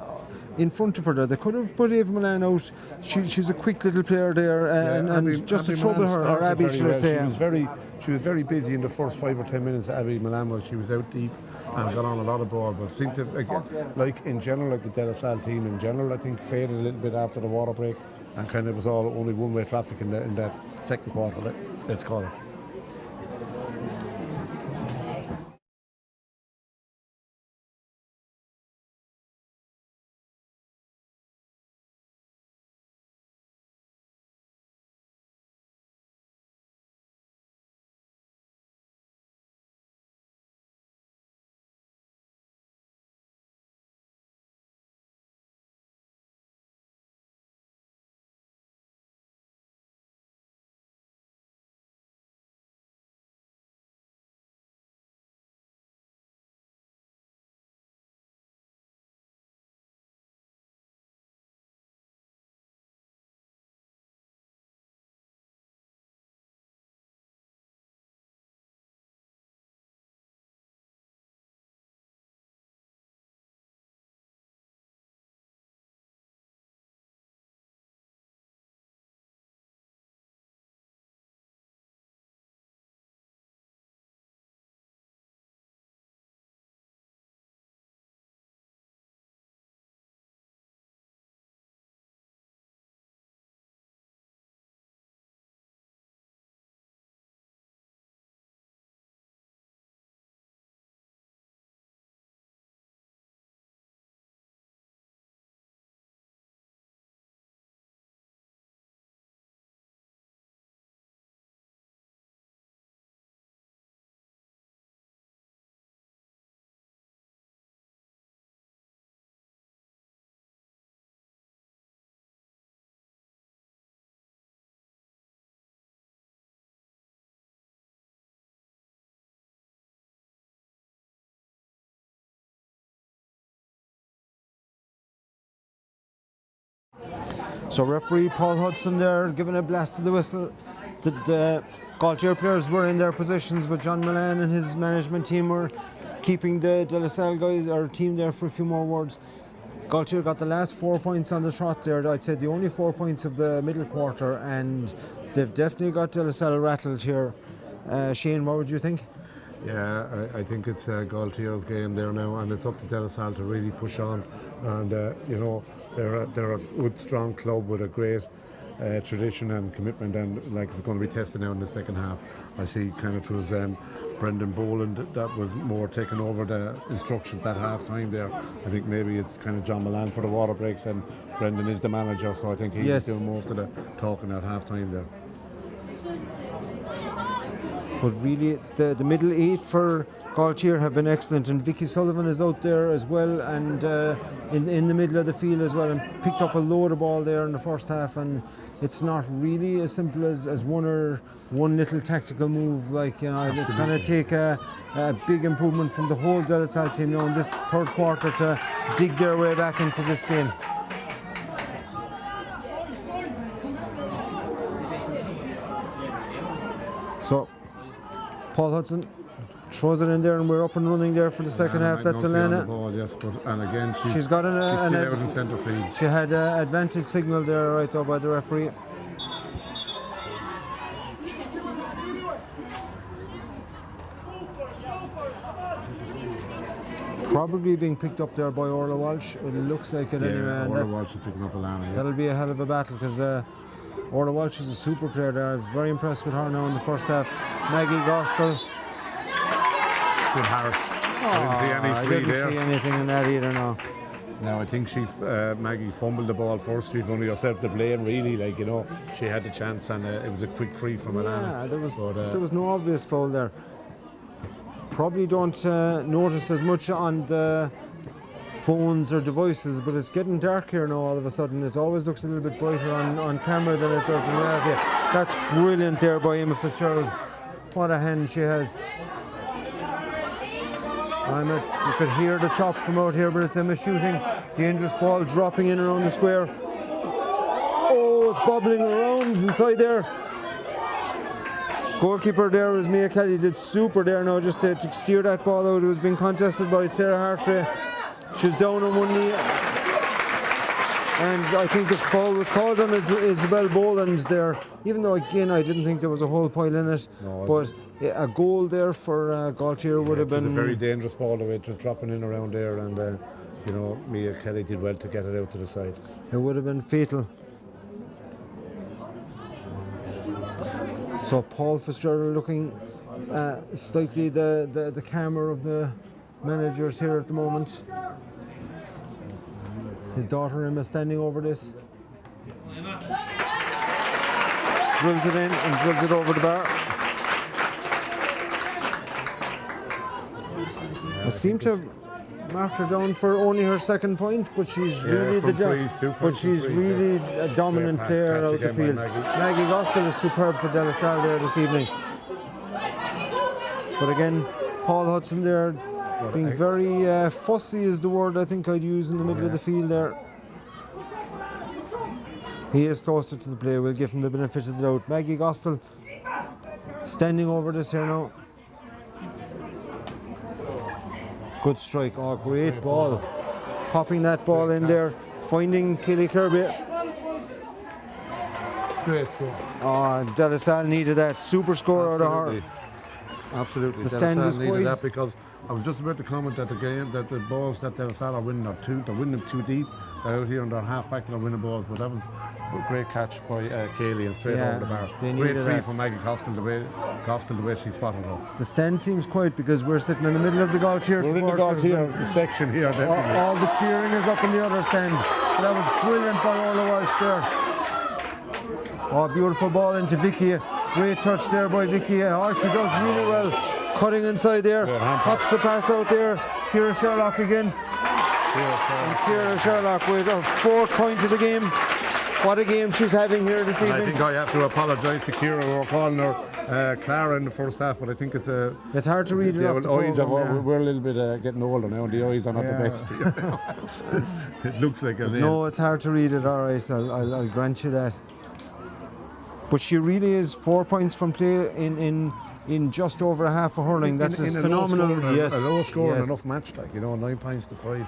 Speaker 1: in front of her there. They could have put Ava Milan out. She's a quick little player there, and just to trouble her, or Abby, should I say.
Speaker 2: She was very busy in the first 5 or 10 minutes. Abby Milan was. She was out deep and got on a lot of ball. But I think that, like in general, like the De La Salle team in general, I think faded a little bit after the water break, and kind of was all only one-way traffic in that second quarter. Let's call it.
Speaker 1: So referee Paul Hudson there giving a blast to the whistle. The Gailltír players were in their positions, but John Milan and his management team were keeping the De La Salle guys or team there for a few more words. Gailltír got the last 4 points on the trot there. I'd say the only 4 points of the middle quarter, and they've definitely got De La Salle rattled here. Shane, what would you think?
Speaker 2: Yeah, I think it's Gailltír's game there now, and it's up to De La Salle to really push on. And they're a good, strong club with a great tradition and commitment, and like it's going to be tested now in the second half. I see kind of it was Brendan Boland that was more taking over the instructions at half time there. I think maybe it's kind of John Milan for the water breaks, and Brendan is the manager, so I think he's doing most of the talking at half time there.
Speaker 1: But really, the middle 8 for Gailltír have been excellent, and Vicky Sullivan is out there as well, and in the middle of the field as well, and picked up a load of ball there in the first half. And it's not really as simple as one little tactical move. Like, you know, it's going to take a big improvement from the whole De La Salle team now in this third quarter to dig their way back into this game. So Paul Hudson throws it in there, and we're up and running there for the second half. That's Elena.
Speaker 2: Yes, and again, she's
Speaker 1: got
Speaker 2: still out in centre field.
Speaker 1: She had an advantage signal there, right though, by the referee. Probably being picked up there by Orla Walsh. It looks like it anyway.
Speaker 2: Orla Walsh is picking up Elena.
Speaker 1: That'll be a hell of a battle, because Orla Walsh is a super player there. I was very impressed with her now in the first half. Maggie Gostel.
Speaker 2: Good Harris.
Speaker 1: I didn't see anything in that either, no.
Speaker 2: No, I think Maggie fumbled the ball first. She's only herself to blame, really. Like, you know, she had the chance, and it was a quick free from Elena.
Speaker 1: Yeah, there was no obvious foul there. Probably don't notice as much on the phones or devices, but it's getting dark here now all of a sudden. It always looks a little bit brighter on camera than it does in reality. That's brilliant there by Emma Fitzgerald. What a hand she has. You could hear the chop from out here, but it's Emma shooting. Dangerous ball dropping in around the square. Oh, it's bobbling around inside there. Goalkeeper there was Mia Kelly, did super there now just to steer that ball out. It was being contested by Sarah Hartray. She's down on one knee. And I think the foul was called on Isabel Boland there, even though again I didn't think there was a whole pile in it. No, but a goal there for Gailltír would have been...
Speaker 2: It was a very dangerous ball, the way it was dropping in around there, and you know, Mia Kelly did well to get it out to the side.
Speaker 1: It would have been fatal. So Paul Fitzgerald looking slightly the camera of the managers here at the moment. His daughter Emma standing over this. Drills it in and drills it over the bar. I seem to have marked her down for only her second point, but she's really a dominant player out the field. Maggie Gostel is superb for De La Salle there this evening. But again, Paul Hudson there being very fussy is the word I think I'd use in the middle of the field there. He is closer to the play. We'll give him the benefit of the doubt. Maggie Gostel standing over this here now. Good strike. Oh, great ball. Popping that ball in there. Finding Kelly Kirby.
Speaker 2: Great score.
Speaker 1: Oh, De La Salle needed that. Super score out of her.
Speaker 2: Absolutely.
Speaker 1: The stand is
Speaker 2: needed that, because I was just about to comment that the balls that De La Salle are winning they're winning too deep. They're out here on their half back, they're winning balls, but that was a great catch by Kaylee and straight over the bar. Great free from Maggie Gostel, the way she spotted her.
Speaker 1: The stand seems quiet because we're sitting in the middle of the Gailltír
Speaker 2: supporters. We're in the Gailltír section here.
Speaker 1: All the cheering is up in the other stand. That was brilliant by Orla Walsh there. Oh, beautiful ball into Vicky. Great touch there by Vicky. Oh, she does really well. Cutting inside there. Pops the pass out there. Ciara Sherlock again. And Ciara Sherlock with her 4th point of the game. What a game she's having here this evening.
Speaker 2: I think I have to apologise to Ciara. We were calling her Clara in the first half, but I think it's
Speaker 1: hard to read it off the program,
Speaker 2: we're a little bit getting older now, and the eyes are not the best. It looks like a name.
Speaker 1: No, it's hard to read it. All right, I'll grant you that. But she really is 4 points from play in just over a half of hurling. That's phenomenal.
Speaker 2: A low score and enough match, 9 points to 5.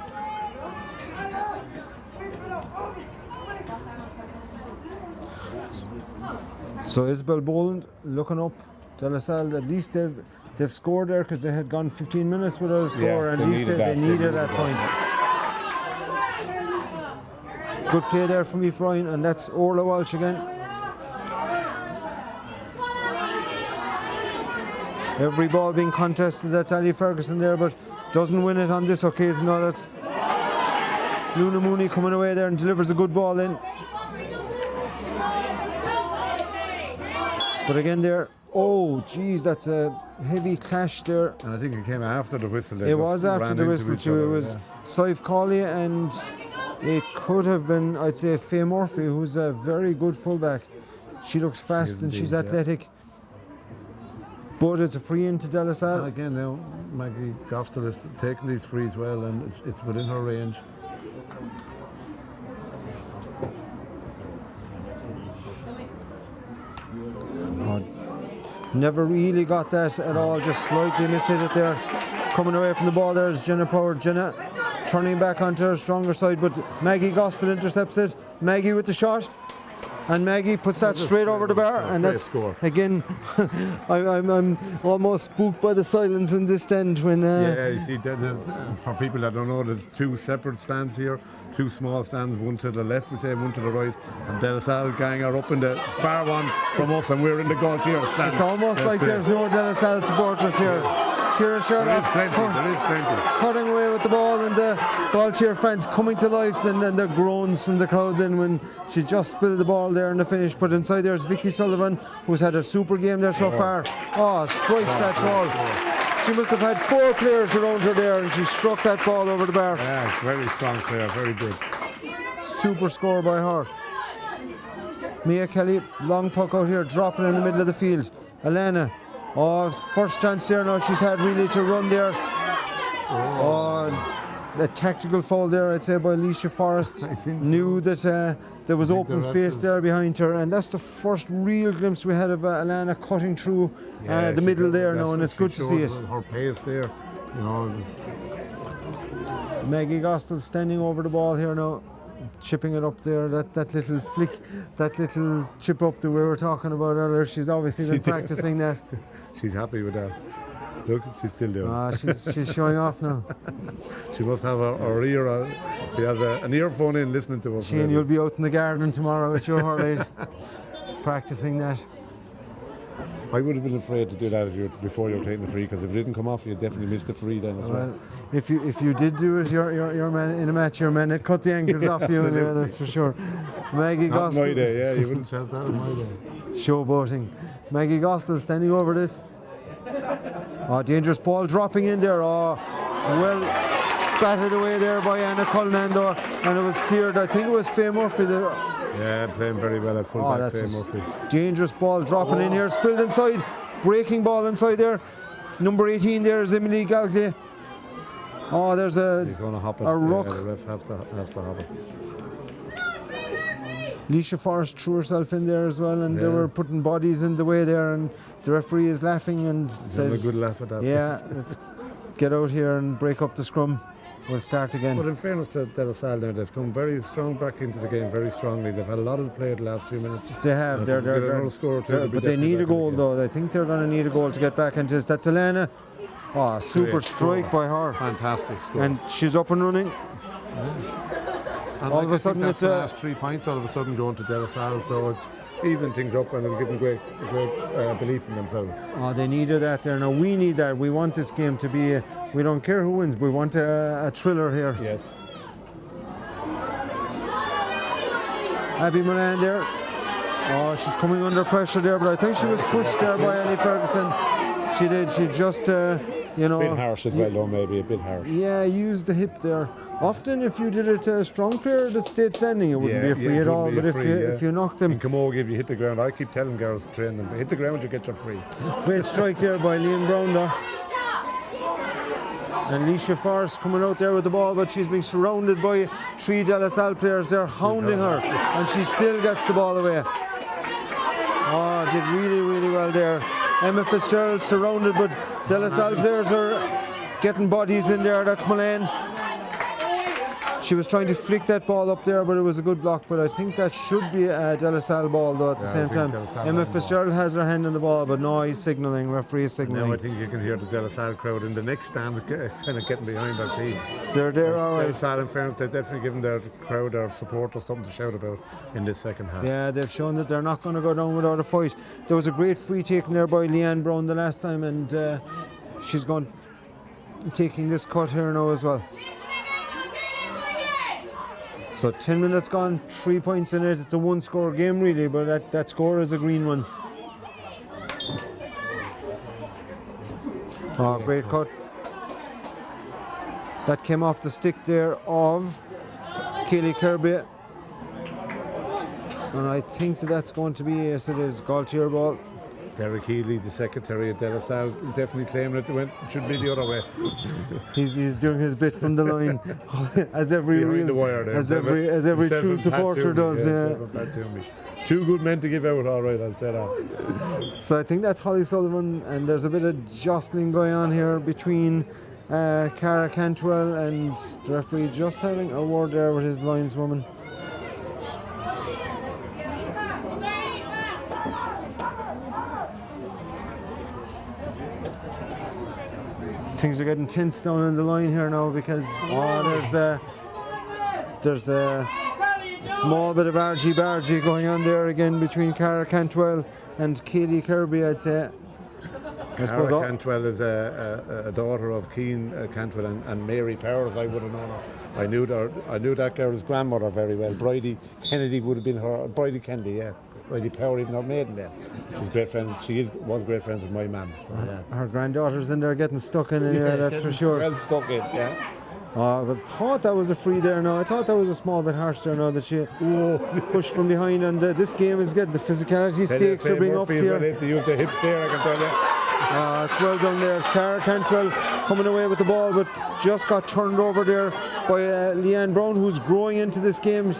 Speaker 1: So Isabel Boland looking up. De La Salle, at least they've scored there because they had gone 15 minutes without a score. At least they needed that point. Good play there from Aoife Ryan, and that's Orla Walsh again. Every ball being contested. That's Ali Ferguson there, but doesn't win it on this occasion. No, that's Luna Mooney coming away there and delivers a good ball in. But again there, oh geez, that's a heavy clash there.
Speaker 2: And I think it came after the whistle.
Speaker 1: It was after the whistle too. It was Saif Colley, and it could have been, I'd say, Faye Murphy, who's a very good fullback. She looks fast and she's athletic. But it's a free into De La Salle.
Speaker 2: And again now, Maggie Gostel is taking these frees well, and it's within her range.
Speaker 1: Never really got that at all, just slightly mishit it there. Coming away from the ball there is Jenna Power. Jenna turning back onto her stronger side, but Maggie Gostel intercepts it. Maggie with the shot, and Maggie puts that straight over the bar, and that's
Speaker 2: score.
Speaker 1: Again, I'm almost spooked by the silence in this end when.
Speaker 2: Yeah, you see, for people that don't know, there's two separate stands here, two small stands, one to the left, we say, one to the right, and De La Salle gang are up in the far one from us, and we're in the Gailltír stand.
Speaker 1: It's almost like there's no De La Salle supporters here. Kira Sherlock
Speaker 2: there is plenty.
Speaker 1: cutting away with the ball, and the Gailltír fans coming to life, and the groans from the crowd then when she just spilled the ball there in the finish. But inside there's Vicky Sullivan, who's had a super game there so far. Oh, strikes that ball. She must have had 4 players around her there, and she struck that ball over the bar.
Speaker 2: Yeah, very strong player, very good.
Speaker 1: Super score by her. Mia Kelly, long puck out here, dropping in the middle of the field. Alana, oh, first chance there now she's had really to run there. Oh, a tactical foul there, I'd say, by Alicia Forrest. Knew that there was open space there behind her, and that's the first real glimpse we had of Alana cutting through the middle there now, and it's good to see it.
Speaker 2: Her pace there, you know.
Speaker 1: Maggie Gostel standing over the ball here now, chipping it up there, that little flick, that little chip up that we were talking about earlier. She's obviously been practicing that.
Speaker 2: She's happy with that. Look, she's still doing it.
Speaker 1: She's showing off now.
Speaker 2: She must have her ear, she has an earphone in listening to us.
Speaker 1: Shane, you'll be out in the garden tomorrow at your holidays, practicing that.
Speaker 2: I would have been afraid to do that before you were taking the free, because if it didn't come off, you'd definitely miss the free then as well.
Speaker 1: If you did do it, your man in a match, your man had cut the ankles off you, that's for sure. Maggie
Speaker 2: Not
Speaker 1: Gostel.
Speaker 2: my day, yeah, you wouldn't have that in my day.
Speaker 1: Showboating. Maggie Gostel standing over this. Oh, dangerous ball dropping in there. Oh, well batted away there by Anna Cullinan though, and it was cleared. I think it was Faye Murphy there.
Speaker 2: Yeah, playing very well at fullback, Faye Murphy.
Speaker 1: Dangerous ball dropping in here, spilled inside, breaking ball inside there. Number 18 there is Emily Galgley. Oh, there's a ruck.
Speaker 2: The ref have to hop it.
Speaker 1: Alicia Forrest threw herself in there as well, and they were putting bodies in the way there, and the referee is laughing and says,
Speaker 2: a good laugh at that.
Speaker 1: Yeah, let's get out here and break up the scrum. We'll start again.
Speaker 2: But in fairness to De La Salle now, they've come very strong back into the game, very strongly. They've had a lot of play the last 2 minutes.
Speaker 1: They have. But they need a goal though. I think they're going to need a goal to get back into this. That's Alana. Oh, super strike by her.
Speaker 2: Fantastic score.
Speaker 1: And she's up and running.
Speaker 2: And
Speaker 1: all of a sudden it's
Speaker 2: the last 3 points all of a sudden going to De La Salle, so it's even things up, and it'll give them great belief in themselves.
Speaker 1: Oh, they needed that there. Now we need that. We want this game to be, we don't care who wins, we want a thriller here.
Speaker 2: Yes.
Speaker 1: Abby Moran there. Oh, she's coming under pressure there, but I think she was pushed there by Ali Ferguson. She did. She just, you know.
Speaker 2: A bit harsh as well, though, maybe a bit harsh.
Speaker 1: Yeah, used the hip there. Often, if you did it to a strong player that stayed standing, it wouldn't be a free at all. But if you knocked them.
Speaker 2: In Camogie, if you hit the ground, I keep telling girls to train them, hit the ground, you get your free.
Speaker 1: Great strike there by Liam Brown, though. And Alicia Forrest coming out there with the ball, but she's being surrounded by 3 De La Salle players. They're hounding her, and she still gets the ball away. Oh, did really, really well there. Emma Fitzgerald surrounded, but De La Salle players are getting bodies in there. That's Mullane. She was trying to flick that ball up there, but it was a good block. But I think that should be a De La Salle ball, though, at the same time. Emma Fitzgerald has her hand on the ball, but no, he's signalling, referee is signalling.
Speaker 2: Now I think you can hear the De La Salle crowd in the next stand kind of getting behind our team.
Speaker 1: They're there, all
Speaker 2: De La
Speaker 1: right.
Speaker 2: Salle, in fairness, they've definitely given their crowd or supporters something to shout about in this second half.
Speaker 1: Yeah, they've shown that they're not going to go down without a fight. There was a great free taken there by Leanne Brown the last time, and she's gone taking this cut here now as well. So 10 minutes gone, 3 points in it. It's a one-score game really, but that score is a green one. Oh, great cut. That came off the stick there of Kaylee Kirby. And I think that's going to be, yes it is, Gailltír ball.
Speaker 2: Derek Healy, the secretary of De La Salle, definitely claiming it should be the other way.
Speaker 1: He's doing his bit from the line, as every
Speaker 2: Behind the wire there.
Speaker 1: as every true supporter does. Yeah.
Speaker 2: Two good men to give out, all right, I'll say that.
Speaker 1: So I think that's Holly Sullivan, and there's a bit of jostling going on here between Cara Cantwell and the referee, just having a word there with his lineswoman. Things are getting tense down on the line here now because there's a small bit of argy-bargy going on there again between Cara Cantwell and Kaylee Kirby, I'd say.
Speaker 2: Cara Cantwell is a daughter of Keane Cantwell and Mary Powers. I would have known her. I knew that girl's grandmother very well. Bridie Kennedy would have been her. Bridie Kennedy, yeah. Bridie Power, even her maiden name. She's great friends. Was great friends with my mum. So, yeah.
Speaker 1: Her granddaughter's in there getting stuck in anyway, that's for sure.
Speaker 2: Well stuck in, yeah.
Speaker 1: But thought that was a free there now. I thought that was a small bit harsh there now that she pushed from behind, and this game is getting the physicality stakes are being upped here.
Speaker 2: They use the hips there, I can tell you.
Speaker 1: It's well done there. It's Cara Cantwell coming away with the ball, but just got turned over there by Leanne Brown, who's growing into this game.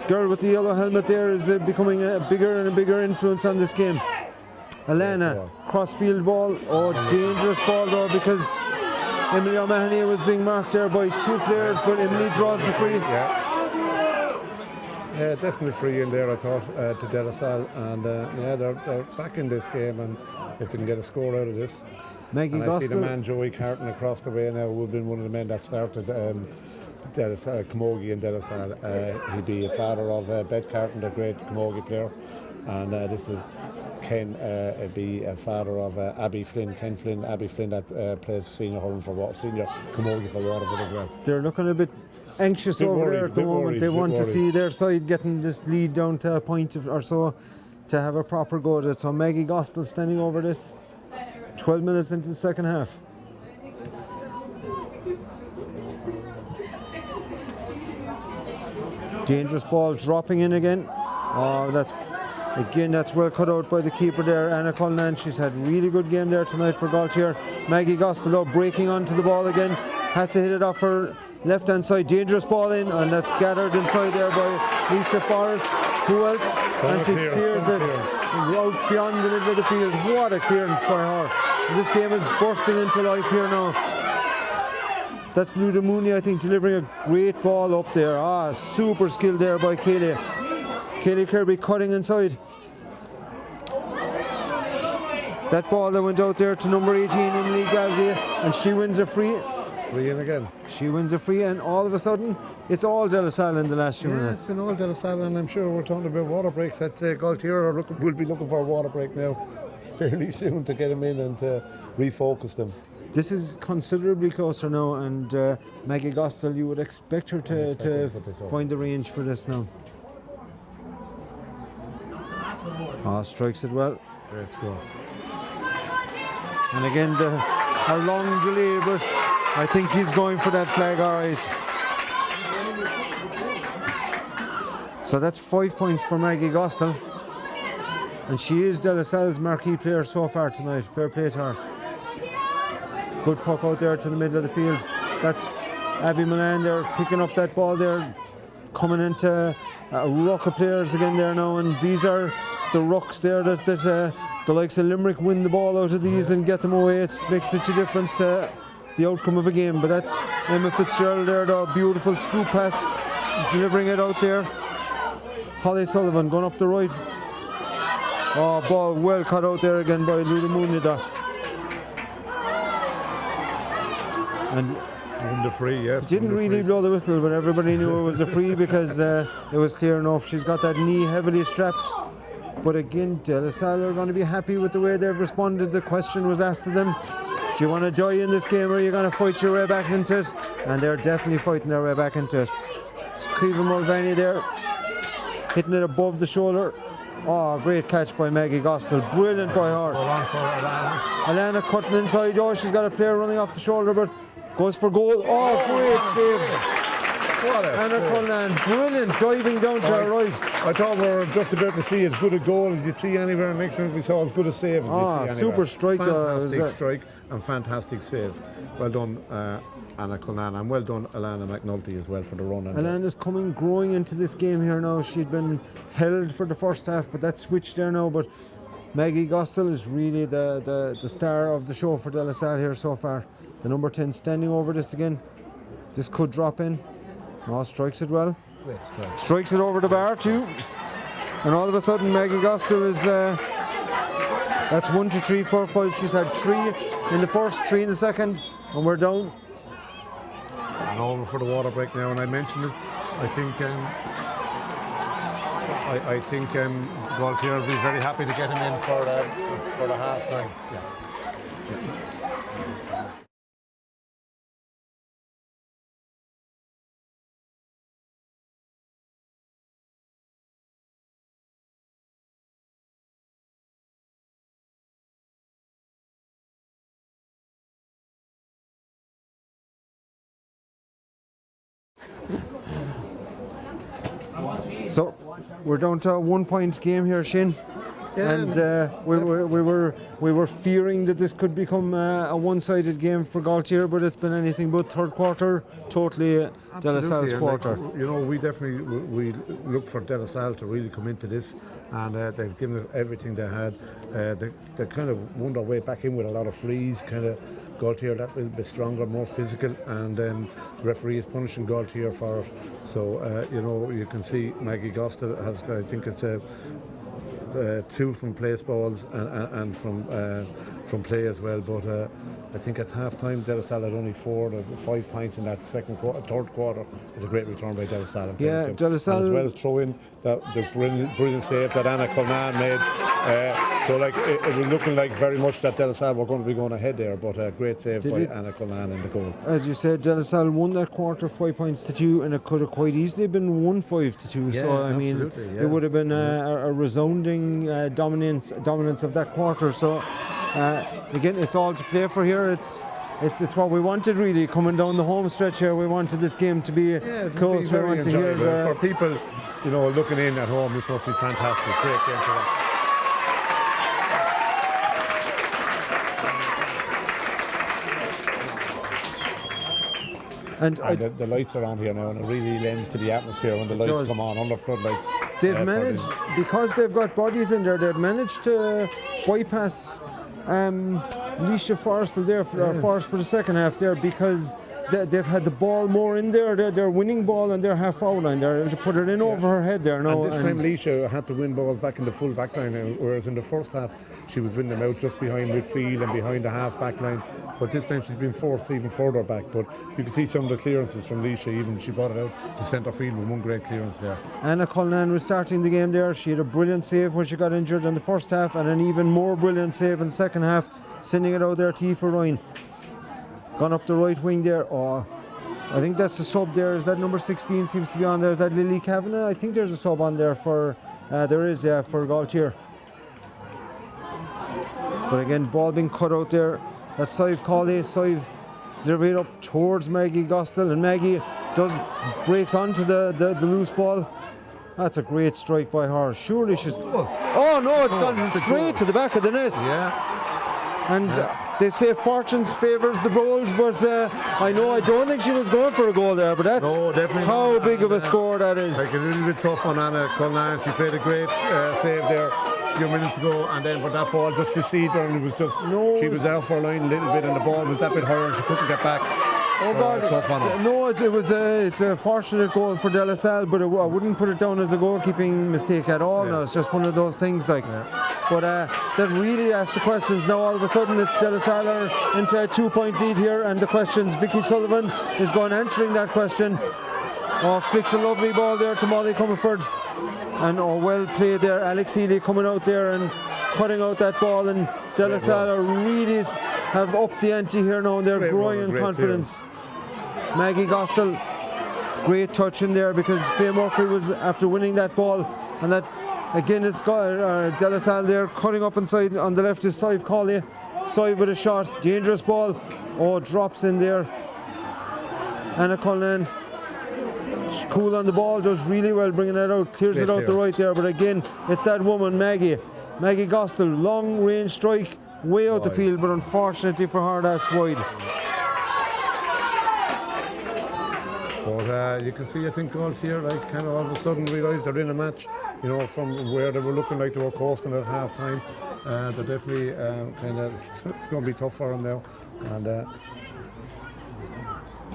Speaker 1: Girl with the yellow helmet there is becoming a bigger and a bigger influence on this game. Alana, crossfield ball, dangerous ball though, because Emily O'Mahony was being marked there by two players, but Emily draws the free.
Speaker 2: Yeah, definitely free in there, I thought, to De La Salle, and they're back in this game, and if they can get a score out of this.
Speaker 1: Maggie
Speaker 2: I see the man Joey Carton across the way now, who have been one of the men that started De La Salle, Camogie and De La Salle. He'd be a father of Beth Carton, the great Camogie player, and this is Ken, be a father of Ken Flynn, Abby Flynn, that plays senior hurling senior Camogie for Waterford as well.
Speaker 1: They're looking a bit anxious over there at the moment. They want to see their side getting this lead down to a point or so to have a proper go at it. So Maggie Gostel standing over this 12 minutes into the second half. Dangerous ball dropping in again. That's well cut out by the keeper there, Anna Cullinan. She's had a really good game there tonight for Gailltír. Maggie Gostelow breaking onto the ball again, has to hit it off her left hand side. Dangerous ball in, and that's gathered inside there by Leisha Forrest. Who else? And she clears it out beyond the middle of the field. What a clearance by her. And this game is bursting into life here now. That's Luda Mooney, I think, delivering a great ball up there. Super skill there by Kaylee. Kaylee Kirby cutting inside. That ball that went out there to number 18, Emily Gailltír, and she wins a free.
Speaker 2: Free in again.
Speaker 1: She wins a free, and all of a sudden, it's all De La Salle in the last few minutes.
Speaker 2: It's been all De La Salle, and I'm sure we're talking about water breaks. That Gailltír will be looking for a water break now fairly soon to get them in and to refocus them.
Speaker 1: This is considerably closer now, and Maggie Gostel, you would expect her to find the range for this now. Strikes it well.
Speaker 2: Great score.
Speaker 1: And again, a long delay, but I think he's going for that flag, all right. So that's 5 points for Maggie Gostel. And she is De La Salle's marquee player so far tonight. Fair play to her. Good puck out there to the middle of the field. That's Abby Milan there picking up that ball there, coming into a ruck of players again there now, and these are the rucks there that the likes of Limerick win the ball out of these and get them away. It makes such a difference to the outcome of a game. But that's Emma Fitzgerald there, the beautiful scoop pass, delivering it out there. Holly Sullivan going up the right. Oh, ball well cut out there again by Lulu Munida. And
Speaker 2: won the free, yes.
Speaker 1: didn't really blow the whistle, but everybody knew it was a free because it was clear enough. She's got that knee heavily strapped. But again, De La Salle are going to be happy with the way they've responded. The question was asked to them, do you want to die in this game or are you going to fight your way back into it? And they're definitely fighting their way back into it. It's Caoimhe Mulvaney there, hitting it above the shoulder. Oh, great catch by Maggie Gostel. Brilliant by her. Alana cutting inside. Oh, she's got a player running off the shoulder, but goes for goal. Oh, great save. Anna Cullinan, brilliant diving down to her right.
Speaker 2: I thought we were just about to see as good a goal as you'd see anywhere. Next minute we saw as good a save as you'd see anywhere.
Speaker 1: Super strike.
Speaker 2: Fantastic strike and fantastic save. Well done, Anna Cullinan, and well done, Alana McNulty as well for the run.
Speaker 1: Alana's growing into this game here now. She'd been held for the first half, but that's switched there now. But Maggie Gostel is really the star of the show for De La Salle here so far. The number 10 standing over this again. This could drop in. Oh, strikes it well. Strikes it over the bar too. And all of a sudden Maggie Gostel is that's 1, 2, 3, 4, 5. She's had 3 in the first, 3 in the second, and we're down.
Speaker 2: And over for the water break now, and I mentioned it. I think Gailltír will be very happy to get him in for the half time. Yeah.
Speaker 1: So we're down to a 1 point game here, Shane.
Speaker 2: Yeah,
Speaker 1: and we were fearing that this could become a one-sided game for Gailltír, but it's been anything but. Third quarter, totally De La Salle's quarter.
Speaker 2: We definitely we look for De La Salle to really come into this, and they've given it everything they had. They kind of won their way back in with a lot of frees. Kind of Gailltír that will be stronger, more physical, and the referee is punishing Gailltír for it. So you can see Maggie Gostel has, I think it's 2 from place balls and from play as well. But I think at half time De La Salle had only 4 or 5 points in that third quarter. It's a great return by De La Salle.
Speaker 1: Yeah, De La Salle,
Speaker 2: as well as throw in the brilliant save that Anna Cullinan made. So it was looking like very much that De La Salle were going to be going ahead there, but a great save by Anna Cullinan in the goal.
Speaker 1: As you said, De La Salle won that quarter 5 points to 2, and it could have quite easily been 1-5 to 2.
Speaker 2: Yeah,
Speaker 1: so I mean, it would have been a resounding dominance of that quarter. So again, it's all to play for here. It's what we wanted really coming down the home stretch here. We wanted this game to be close. We want to hear
Speaker 2: for people, looking in at home. This must be fantastic. Great game for them. And the lights are on here now, and it really lends to the atmosphere when the lights come on the floodlights.
Speaker 1: They've managed, because they've got bodies in there, they've managed to bypass Leisha Forrestal there Forrest for the second half there, because they've had the ball more in there. They're winning ball and they're half foul line. They're able to put it in over her head there now.
Speaker 2: And this time Leisha had to win balls back in the full back line, whereas in the first half she was winning them out just behind midfield and behind the half back line. But this time she's been forced even further back. But you can see some of the clearances from Leisha, even she brought it out to centre field with one great clearance there.
Speaker 1: Anna Cullinan was starting the game there. She had a brilliant save when she got injured in the first half, and an even more brilliant save in the second half, sending it out there to Aoife Ryan. Gone up the right wing there. Oh, I think that's a sub there. Is that number 16 seems to be on there? Is that Lily Kavanagh? I think there's a sub on there for there is, for Gailltír. But again, ball being cut out there. That's Sive Cawley. Sive delivered up towards Maggie Gostel, and Maggie breaks onto the loose ball. That's a great strike by her. Surely she's. Oh no, it's gone straight to the back of the net.
Speaker 2: Yeah.
Speaker 1: And they say fortunes favours the bold, but I don't think she was going for a goal there, but that's how big of a score that is.
Speaker 2: Like a little bit tough on Anna Cullinan. She played a great save there. few minutes ago, and then but that ball just deceived her, and it was just she was out for a line a little bit, and the ball was that bit higher, and she couldn't get back.
Speaker 1: Oh God! No, it's a fortunate goal for De La Salle, but I wouldn't put it down as a goalkeeping mistake at all. No, it's just one of those things like. But that really asks the questions. Now all of a sudden it's De La Salle are into a 2-point lead here, and the questions. Vicky Sullivan is going answering that question. Flicks a lovely ball there to Molly Comerford, and well played there. Alex Healy coming out there and cutting out that ball, and De La Salle really have upped the ante here now, and they're growing in confidence. Maggie Gostel, great touch in there, because Faye Murphy was after winning that ball, and that again it's got De La Salle there cutting up inside. On the left is Sive Collier. Sive with a shot, dangerous ball. Drops in there. Anna Cullinan, cool on the ball, does really well bringing it out, clears it out the right there, but again it's that woman Maggie Gostel, long range strike way out the field, but unfortunately for her that's wide.
Speaker 2: But you can see, I think Gailltír like kind of all of a sudden realised they're in a match, you know, from where they were looking like they were coasting at half time. They're definitely kind of, it's going to be tough for them now, and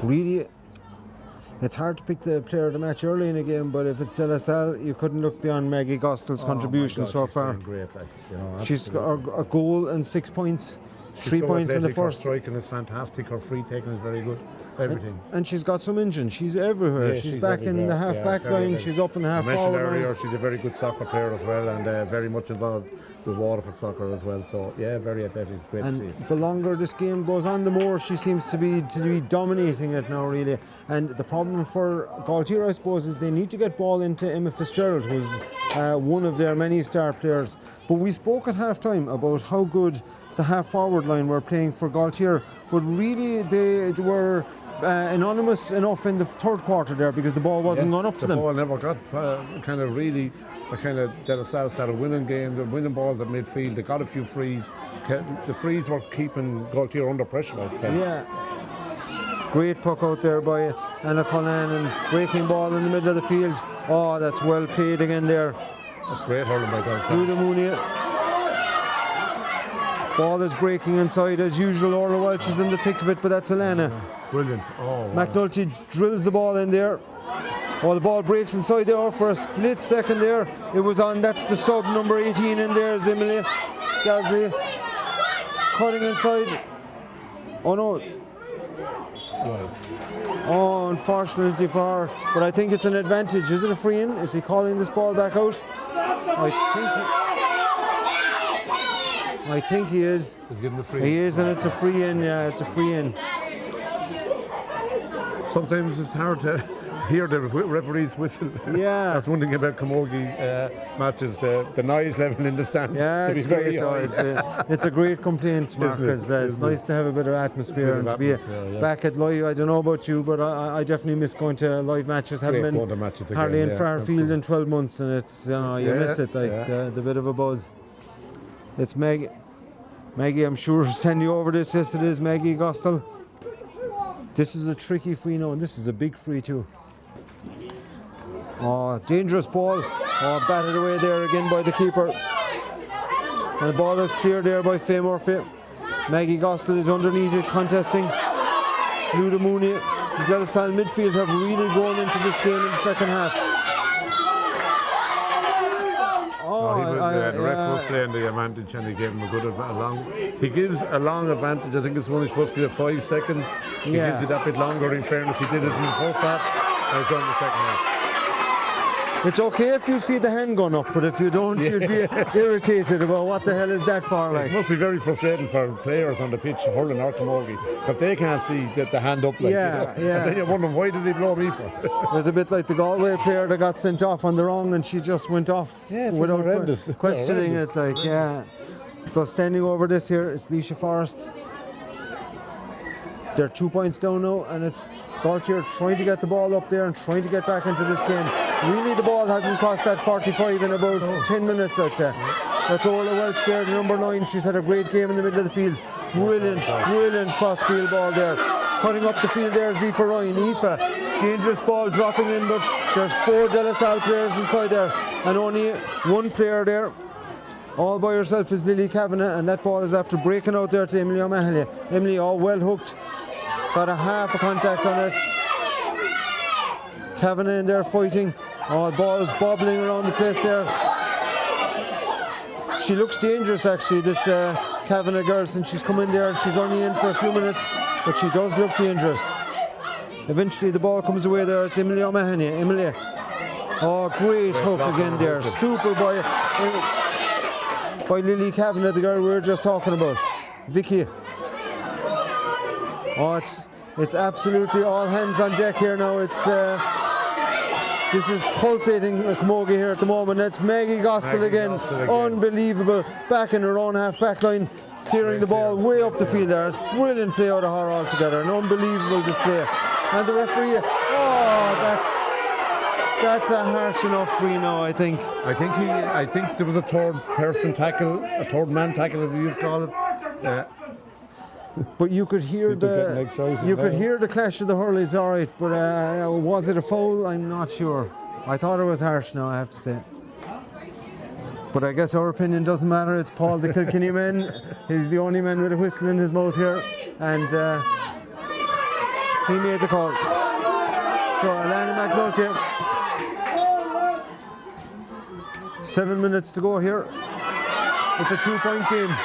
Speaker 1: really it's hard to pick the player of the match early in a game, but if it's De La Salle, you couldn't look beyond Maggie Gostel's contribution so far.
Speaker 2: Great, like, you know,
Speaker 1: she's got a goal and 6 points, 3 points in the first.
Speaker 2: Her striking is fantastic, her free taking is very good, everything.
Speaker 1: And she's got some engine, she's everywhere.
Speaker 2: Yeah,
Speaker 1: she's back in the half back line, she's up in the half forward line.
Speaker 2: Earlier, she's a very good soccer player as well, and very much involved with Waterford soccer as well, so yeah, very athletic. It's great to see.
Speaker 1: The longer this game goes on, the more she seems to be dominating it now, really. And the problem for Gailltír, I suppose, is they need to get ball into Emma Fitzgerald, who's one of their many star players. But we spoke at half time about how good the half forward line were playing for Gailltír, but really they were anonymous enough in the third quarter there, because the ball wasn't going up to them.
Speaker 2: The ball never got kind of really. The kind of De La Salle started winning game, the winning balls at midfield. They got a few frees. The frees were keeping Gailltír under pressure, I think.
Speaker 1: Yeah. Great puck out there by Anna Cullinan, and breaking ball in the middle of the field. That's well played again there.
Speaker 2: That's great hurling by De La Salle.
Speaker 1: Luda Mooney. Ball is breaking inside as usual. Orla Welch is in the thick of it, but that's Alana.
Speaker 2: Brilliant. Wow.
Speaker 1: McNulty drills the ball in there. The ball breaks inside there for a split second there. It was on, that's the sub number 18 in there, Emily Galbraith cutting inside. Oh no. Right. Unfortunately for her, but I think it's an advantage. Is it a free in? Is he calling this ball back out? I think he is.
Speaker 2: He's giving the free.
Speaker 1: He is, and it's a free in. Yeah, it's a free in.
Speaker 2: Sometimes it's hard to hear the referee's whistle.
Speaker 1: Yeah.
Speaker 2: That's one thing about Camogie matches, the noise level in the stands.
Speaker 1: Yeah, it's great. It's a great complaint, Mark, because it's nice to have a bit of atmosphere and to be back at live. I don't know about you, but I definitely miss going to live matches. Haven't been hardly in Fairfield in 12 months, and it's, you know, you miss it, like the bit of a buzz. It's Maggie. Maggie, I'm sure, sending you over this. Yes, it is Maggie Gostel. This is a tricky free now, and this is a big free too. Dangerous ball. Batted away there again by the keeper. And the ball is cleared there by Faye Murphy. Maggie Gostel is underneath it, contesting. Luda Mooney, the De La Salle midfield have really grown into this game in the second half.
Speaker 2: The ref was playing the advantage, and he gave him a good he gives a long advantage. I think it's only supposed to be 5 seconds. He gives it a bit longer. In fairness, he did it in the first half, and he's done the second half.
Speaker 1: It's okay if you see the hand gun up, but if you don't, you'd be irritated about what the hell is that for. Like.
Speaker 2: It must be very frustrating for players on the pitch, hurling or camogie, because they can't see the hand up. Like,
Speaker 1: yeah.
Speaker 2: And then you're wondering, why did he blow me for?
Speaker 1: It was a bit like the Galway player that got sent off on the wrong, and she just went off without questioning it. Like, So standing over this here is Leisha Forrest. They're 2 points down now, and it's Gailltír trying to get the ball up there and trying to get back into this game. Really, the ball hasn't crossed that 45 in about 10 minutes, I'd say. That's Orla Welch there, the number 9. She's had a great game in the middle of the field. Brilliant cross-field ball there. Cutting up the field there is Aoife Ryan. Aoife, dangerous ball dropping in, but there's 4 De La Salle players inside there, and only one player there. All by herself is Lily Kavanagh, and that ball is after breaking out there to Emily O'Mahony. Emily, all well hooked. Got a half a contact on it. Kavanagh in there fighting. Oh, the ball is bobbling around the place there. She looks dangerous actually, this Kavanagh girl, since she's come in there and she's only in for a few minutes, but she does look dangerous. Eventually the ball comes away there, it's Emily O'Mahony. Emily, oh, great hook again there, super by Lily Kavanagh, the girl we were just talking about. Vicky. Oh, it's absolutely all hands on deck here now. This is pulsating Camogie here at the moment. It's Maggie Gostill again. Unbelievable. Back in her own half-back line, clearing the ball way up the field there. It's brilliant play out of her altogether. An unbelievable display. And the referee, that's a harsh enough free now, I think.
Speaker 2: I think there was a third man tackle, as they used to call it.
Speaker 1: But you could hear hear the clash of the hurleys, all right. But was it a foul? I'm not sure. I thought it was harsh now, I have to say. But I guess our opinion doesn't matter. It's Paul the Kilkenny man. He's the only man with a whistle in his mouth here, and he made the call. So Alana McNulty. 7 minutes to go here. It's a 2-point game.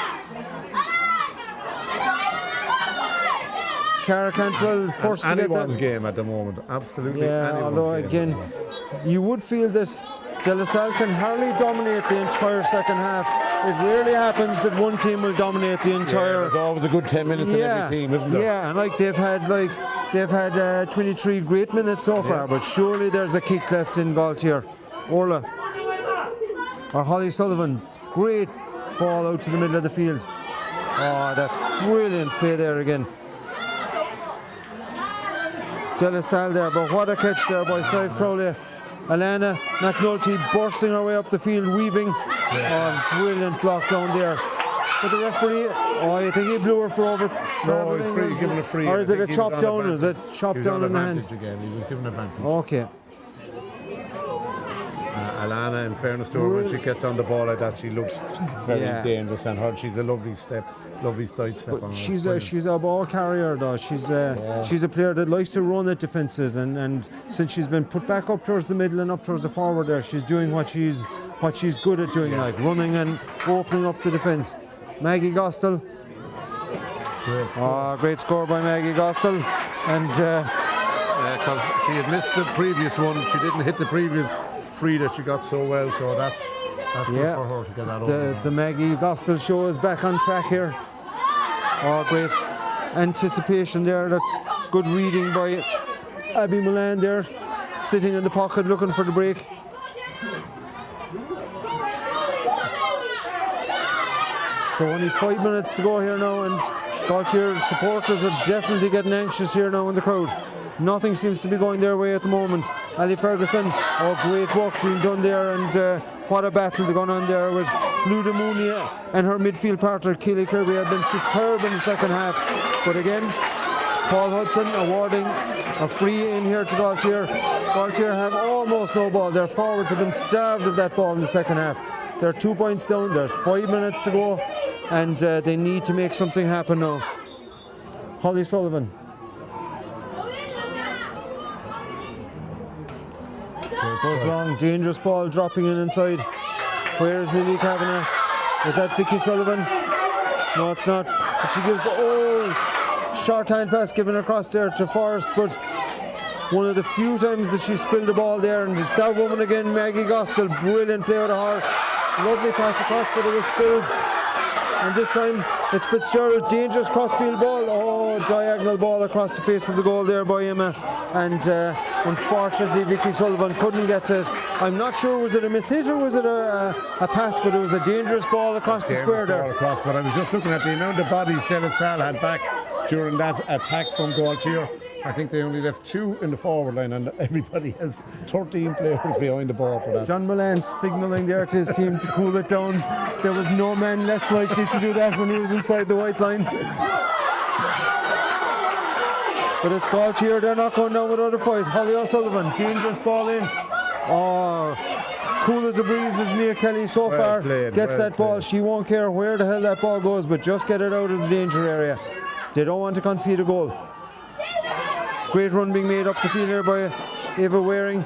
Speaker 1: Cara Cantwell forced to get that.
Speaker 2: Anyone's game at the moment, absolutely.
Speaker 1: Yeah, although again, you would feel this De La Salle can hardly dominate the entire second half. It rarely happens that one team will dominate the entire.
Speaker 2: Yeah, there's always a good 10 minutes in every team, isn't there?
Speaker 1: Yeah, and they've had 23 great minutes so far, but surely there's a kick left in Gailltír. Orla or Holly Sullivan, great ball out to the middle of the field. Oh, that's brilliant play there again. De La Salle there, but what a catch there by Sive Crowley. Alana McNulty bursting her way up the field, weaving. Oh, brilliant block down there. But the referee, I think he blew her for over.
Speaker 2: No, he's free, given a free.
Speaker 1: Or is it a chop down? Is it chop down in the hand?
Speaker 2: Again. He was given advantage.
Speaker 1: Okay.
Speaker 2: Alana, in fairness to her, when she gets on the ball like that, she looks very dangerous, and she's a lovely side step.
Speaker 1: But she's a ball carrier though. She's a player that likes to run at defences, and since she's been put back up towards the middle and up towards the forward there, she's doing what she's good at doing, like running and opening up the defence. Maggie Gostill. Great score by Maggie Gostill, and
Speaker 2: because she had missed the previous one, she didn't hit the previous free that she got so well, so that's good for her to get that over.
Speaker 1: The Maggie Gostill show is back on track here. Oh, great anticipation there. That's good reading by Abby Mullane there, sitting in the pocket looking for the break. So only 5 minutes to go here now, and Gailltír supporters are definitely getting anxious here now in the crowd. Nothing seems to be going their way at the moment. Ali Ferguson, great work being done there, and what a battle going on there with Luda Mooney and her midfield partner Keely Kirby have been superb in the second half. But again, Paul Hudson awarding a free in here to Gailltír. Gailltír have almost no ball. Their forwards have been starved of that ball in the second half. They're 2 points down, there's 5 minutes to go, and they need to make something happen now. Holly Sullivan. Goes long, dangerous ball dropping in inside. Where's Lily Kavanagh? Is that Vicky Sullivan? No, it's not. But she gives short hand pass given across there to Forrest, but one of the few times that she spilled the ball there, and it's that woman again, Maggie Gostill, brilliant play out of her. Lovely pass across, but it was spilled. And this time it's Fitzgerald, dangerous crossfield ball. Diagonal ball across the face of the goal there by Emma. And unfortunately Vicky Sullivan couldn't get to it. I'm not sure, was it a miss hit or was it a pass, but it was a dangerous ball across the square there.
Speaker 2: But I was just looking at the amount of bodies De La Salle had back during that attack from Gailltír. I think they only left 2 in the forward line, and everybody has 13 players behind the ball for that.
Speaker 1: John Mullane signalling there to his team to cool it down. There was no man less likely to do that when he was inside the white line. But it's Gailltír, they're not going down without a fight. Holly O'Sullivan, dangerous ball in. cool as a breeze as Mia Kelly so
Speaker 2: Well
Speaker 1: far.
Speaker 2: played,
Speaker 1: Gets
Speaker 2: well
Speaker 1: that ball.
Speaker 2: played.
Speaker 1: She won't care where the hell that ball goes, but just get it out of the danger area. They don't want to concede a goal. Great run being made up the field here by Eva Waring.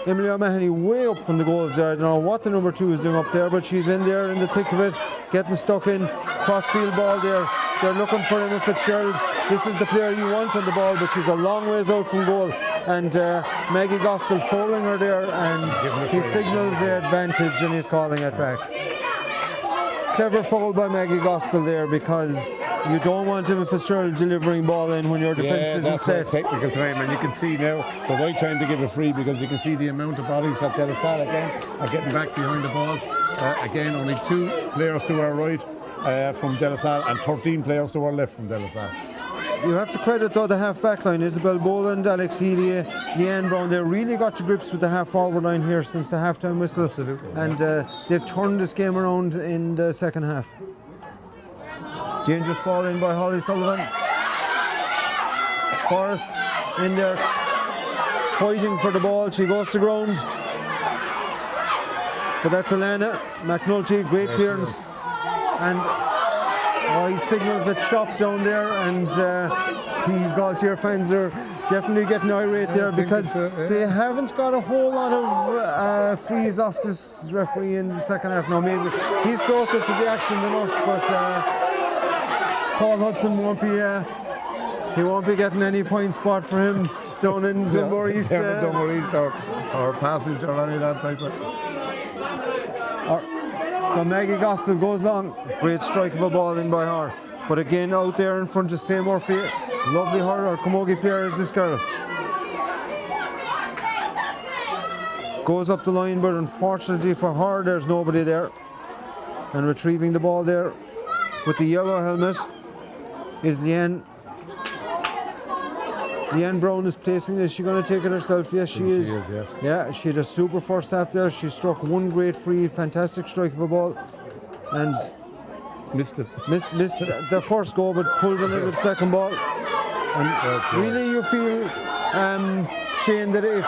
Speaker 1: Emily O'Mahony way up from the goals there. I don't know what the number 2 is doing up there, but she's in there in the thick of it, getting stuck in. Crossfield ball there. They're looking for Emma Fitzgerald. This is the player you want on the ball, but she's a long ways out from goal. And Maggie Gospel fouling her there, and he signalled the advantage and he's calling it back. Clever foul by Maggie Gospel there, because you don't want Emma Fitzgerald delivering ball in when your defence isn't set.
Speaker 2: Technical time, and you can see now the right time to give a free, because you can see the amount of bodies that De La Salle again are getting back behind the ball. Again, only 2 players to our right from De La Salle and 13 players to our left from De La Salle.
Speaker 1: You have to credit though the half back line, Isabel Boland, Alex Healy, Leanne Brown. They really got to grips with the half forward line here since the half time whistle.
Speaker 2: Absolutely,
Speaker 1: and they've turned this game around in the second half. Dangerous ball in by Holly Sullivan. Forrest in there fighting for the ball. She goes to ground, but that's Alana McNulty. Great clearance, and he signals a chop down there, and the Gailltír fans are definitely getting irate there, because they haven't got a whole lot of frees off this referee in the second half. Now maybe he's closer to the action than us, but Paul Hudson won't be getting any point spot for him down in Dunmore East.
Speaker 2: Dunmore East or Passage or any of that type of.
Speaker 1: So Maggie Gospel goes long. Great strike of a ball in by her. But again, out there in front is Faye Murphy. Lovely her Camogie player is this girl. Goes up the line, but unfortunately for her, there's nobody there. And retrieving the ball there with the yellow helmet is Leanne. Leanne Brown is placing this. Is she going to take it herself? Yes, she is.
Speaker 2: She is, yes.
Speaker 1: Yeah, she had a super first half there. She struck one great free, fantastic strike of a ball, and
Speaker 2: Missed it.
Speaker 1: missed the first goal, but pulled on it with the second ball. And really, you feel, Shane, that if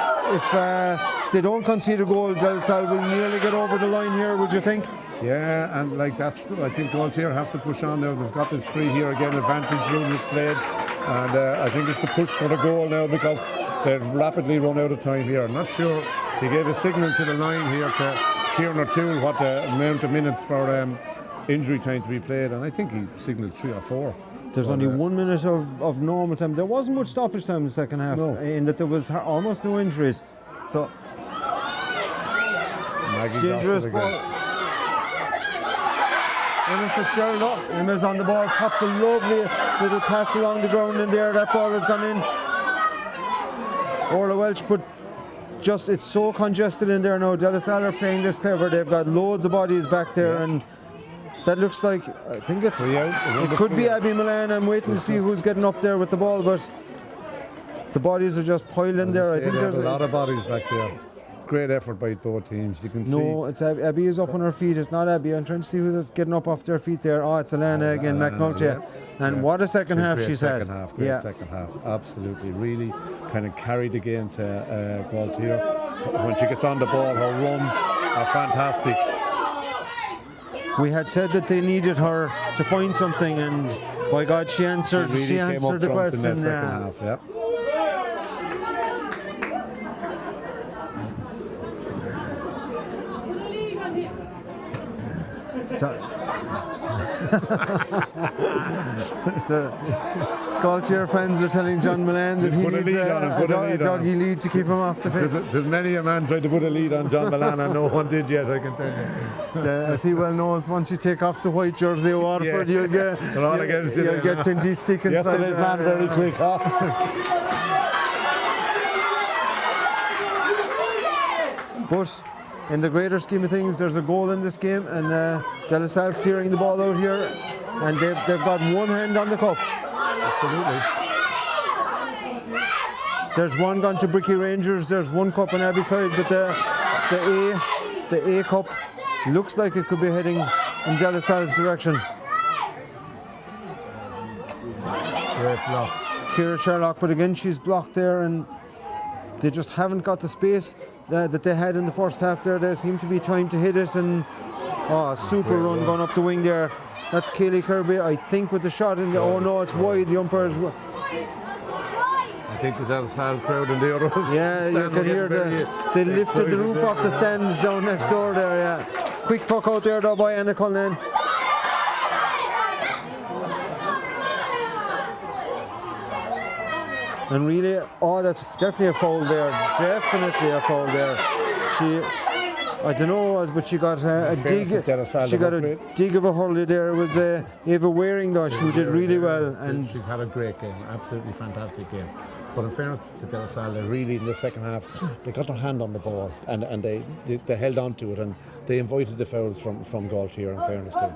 Speaker 1: they don't concede a goal, De La Salle will nearly get over the line here. Would you think?
Speaker 2: Yeah, and like I think Gailltír have to push on now. They've got this free here again. Advantage rule is played, and I think it's the push for the goal now, because they rapidly run out of time here. I'm not sure. He gave a signal to the line here to Kieran O'Toole what the amount of minutes for injury time to be played, and I think he signalled 3 or 4.
Speaker 1: There's only 1 minute of normal time. There wasn't much stoppage time in the second half, in that there was almost no injuries. So dangerous ball. Emma Fitzgerald up. Emma's on the ball, pops a lovely little pass along the ground in there. That ball has gone in. Orla Welch, but just it's so congested in there now. De La Salle are playing this clever. They've got loads of bodies back there, and that looks like, I think it could be Abby Milan. I'm waiting to see who's getting up there with the ball, but the bodies are just piling there. I think there's
Speaker 2: a lot of bodies back there. Great effort by both teams. You can see.
Speaker 1: No, it's Abby is up on her feet. It's not Abby. I'm trying to see who's getting up off their feet there. Oh, it's Alana again, McNulty. And what a second half she's had.
Speaker 2: Great second half. Absolutely. Really kind of carried the game to Gailltír. When she gets on the ball, her runs are fantastic.
Speaker 1: We had said that they needed her to find something, and by God, she answered. She answered the question.
Speaker 2: In that second half, yeah.
Speaker 1: The Gailltír fans are telling John Milan that he needs a doggy lead to keep him off the pitch.
Speaker 2: There's many a man tried to put a lead on John Milan, and no one did yet, I can tell you.
Speaker 1: As he well knows, once you take off the white jersey of Waterford, you'll get plenty stick inside.
Speaker 2: Yesterday's man very quick, huh?
Speaker 1: But in the greater scheme of things, there's a goal in this game, and De La Salle clearing the ball out here, and they've got one hand on the cup.
Speaker 2: Absolutely.
Speaker 1: There's one gone to Bricky Rangers. There's one cup on Abbey side, but the A cup looks like it could be heading in De La Salle's direction.
Speaker 2: Great block.
Speaker 1: Ciara Sherlock, but again she's blocked there, and they just haven't got the space that they had in the first half there. There seemed to be time to hit it, and super run going up the wing there. That's Kaylee Kirby, I think, with the shot in the, oh no, it's wide, the umpire's
Speaker 2: I think the Salle crowd in the other
Speaker 1: yeah, you can hear they lifted the roof off the stands down next door there, yeah. Quick puck out there though by Anna Cullen. And really, that's definitely a foul there. Definitely a foul there. I don't know what it was, but she got a dig. She got a dig of a hurley there. It was Eva Waring though. She did really well, and
Speaker 2: she's had a great game, absolutely fantastic game. But in fairness to De La Salle, they really in the second half they got their hand on the ball and they held on to it, and they invited the fouls from Gailltír. In fairness to them.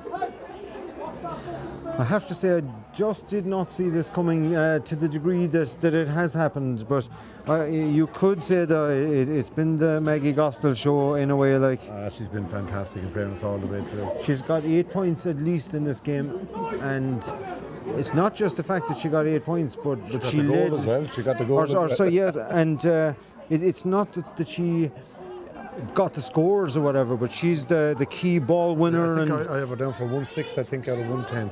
Speaker 1: I have to say I just did not see this coming to the degree that it has happened, but you could say that it's been the Maggie Gostel show in a way. Like
Speaker 2: she's been fantastic in fairness all the way through.
Speaker 1: She's got 8 points at least in this game, and it's not just the fact that she got 8 points, but she led
Speaker 2: as well. She got the goal.
Speaker 1: So yes, and it's not that she got the scores or whatever, but she's the key ball winner.
Speaker 2: I have her down for 1-6, I think, out of 110.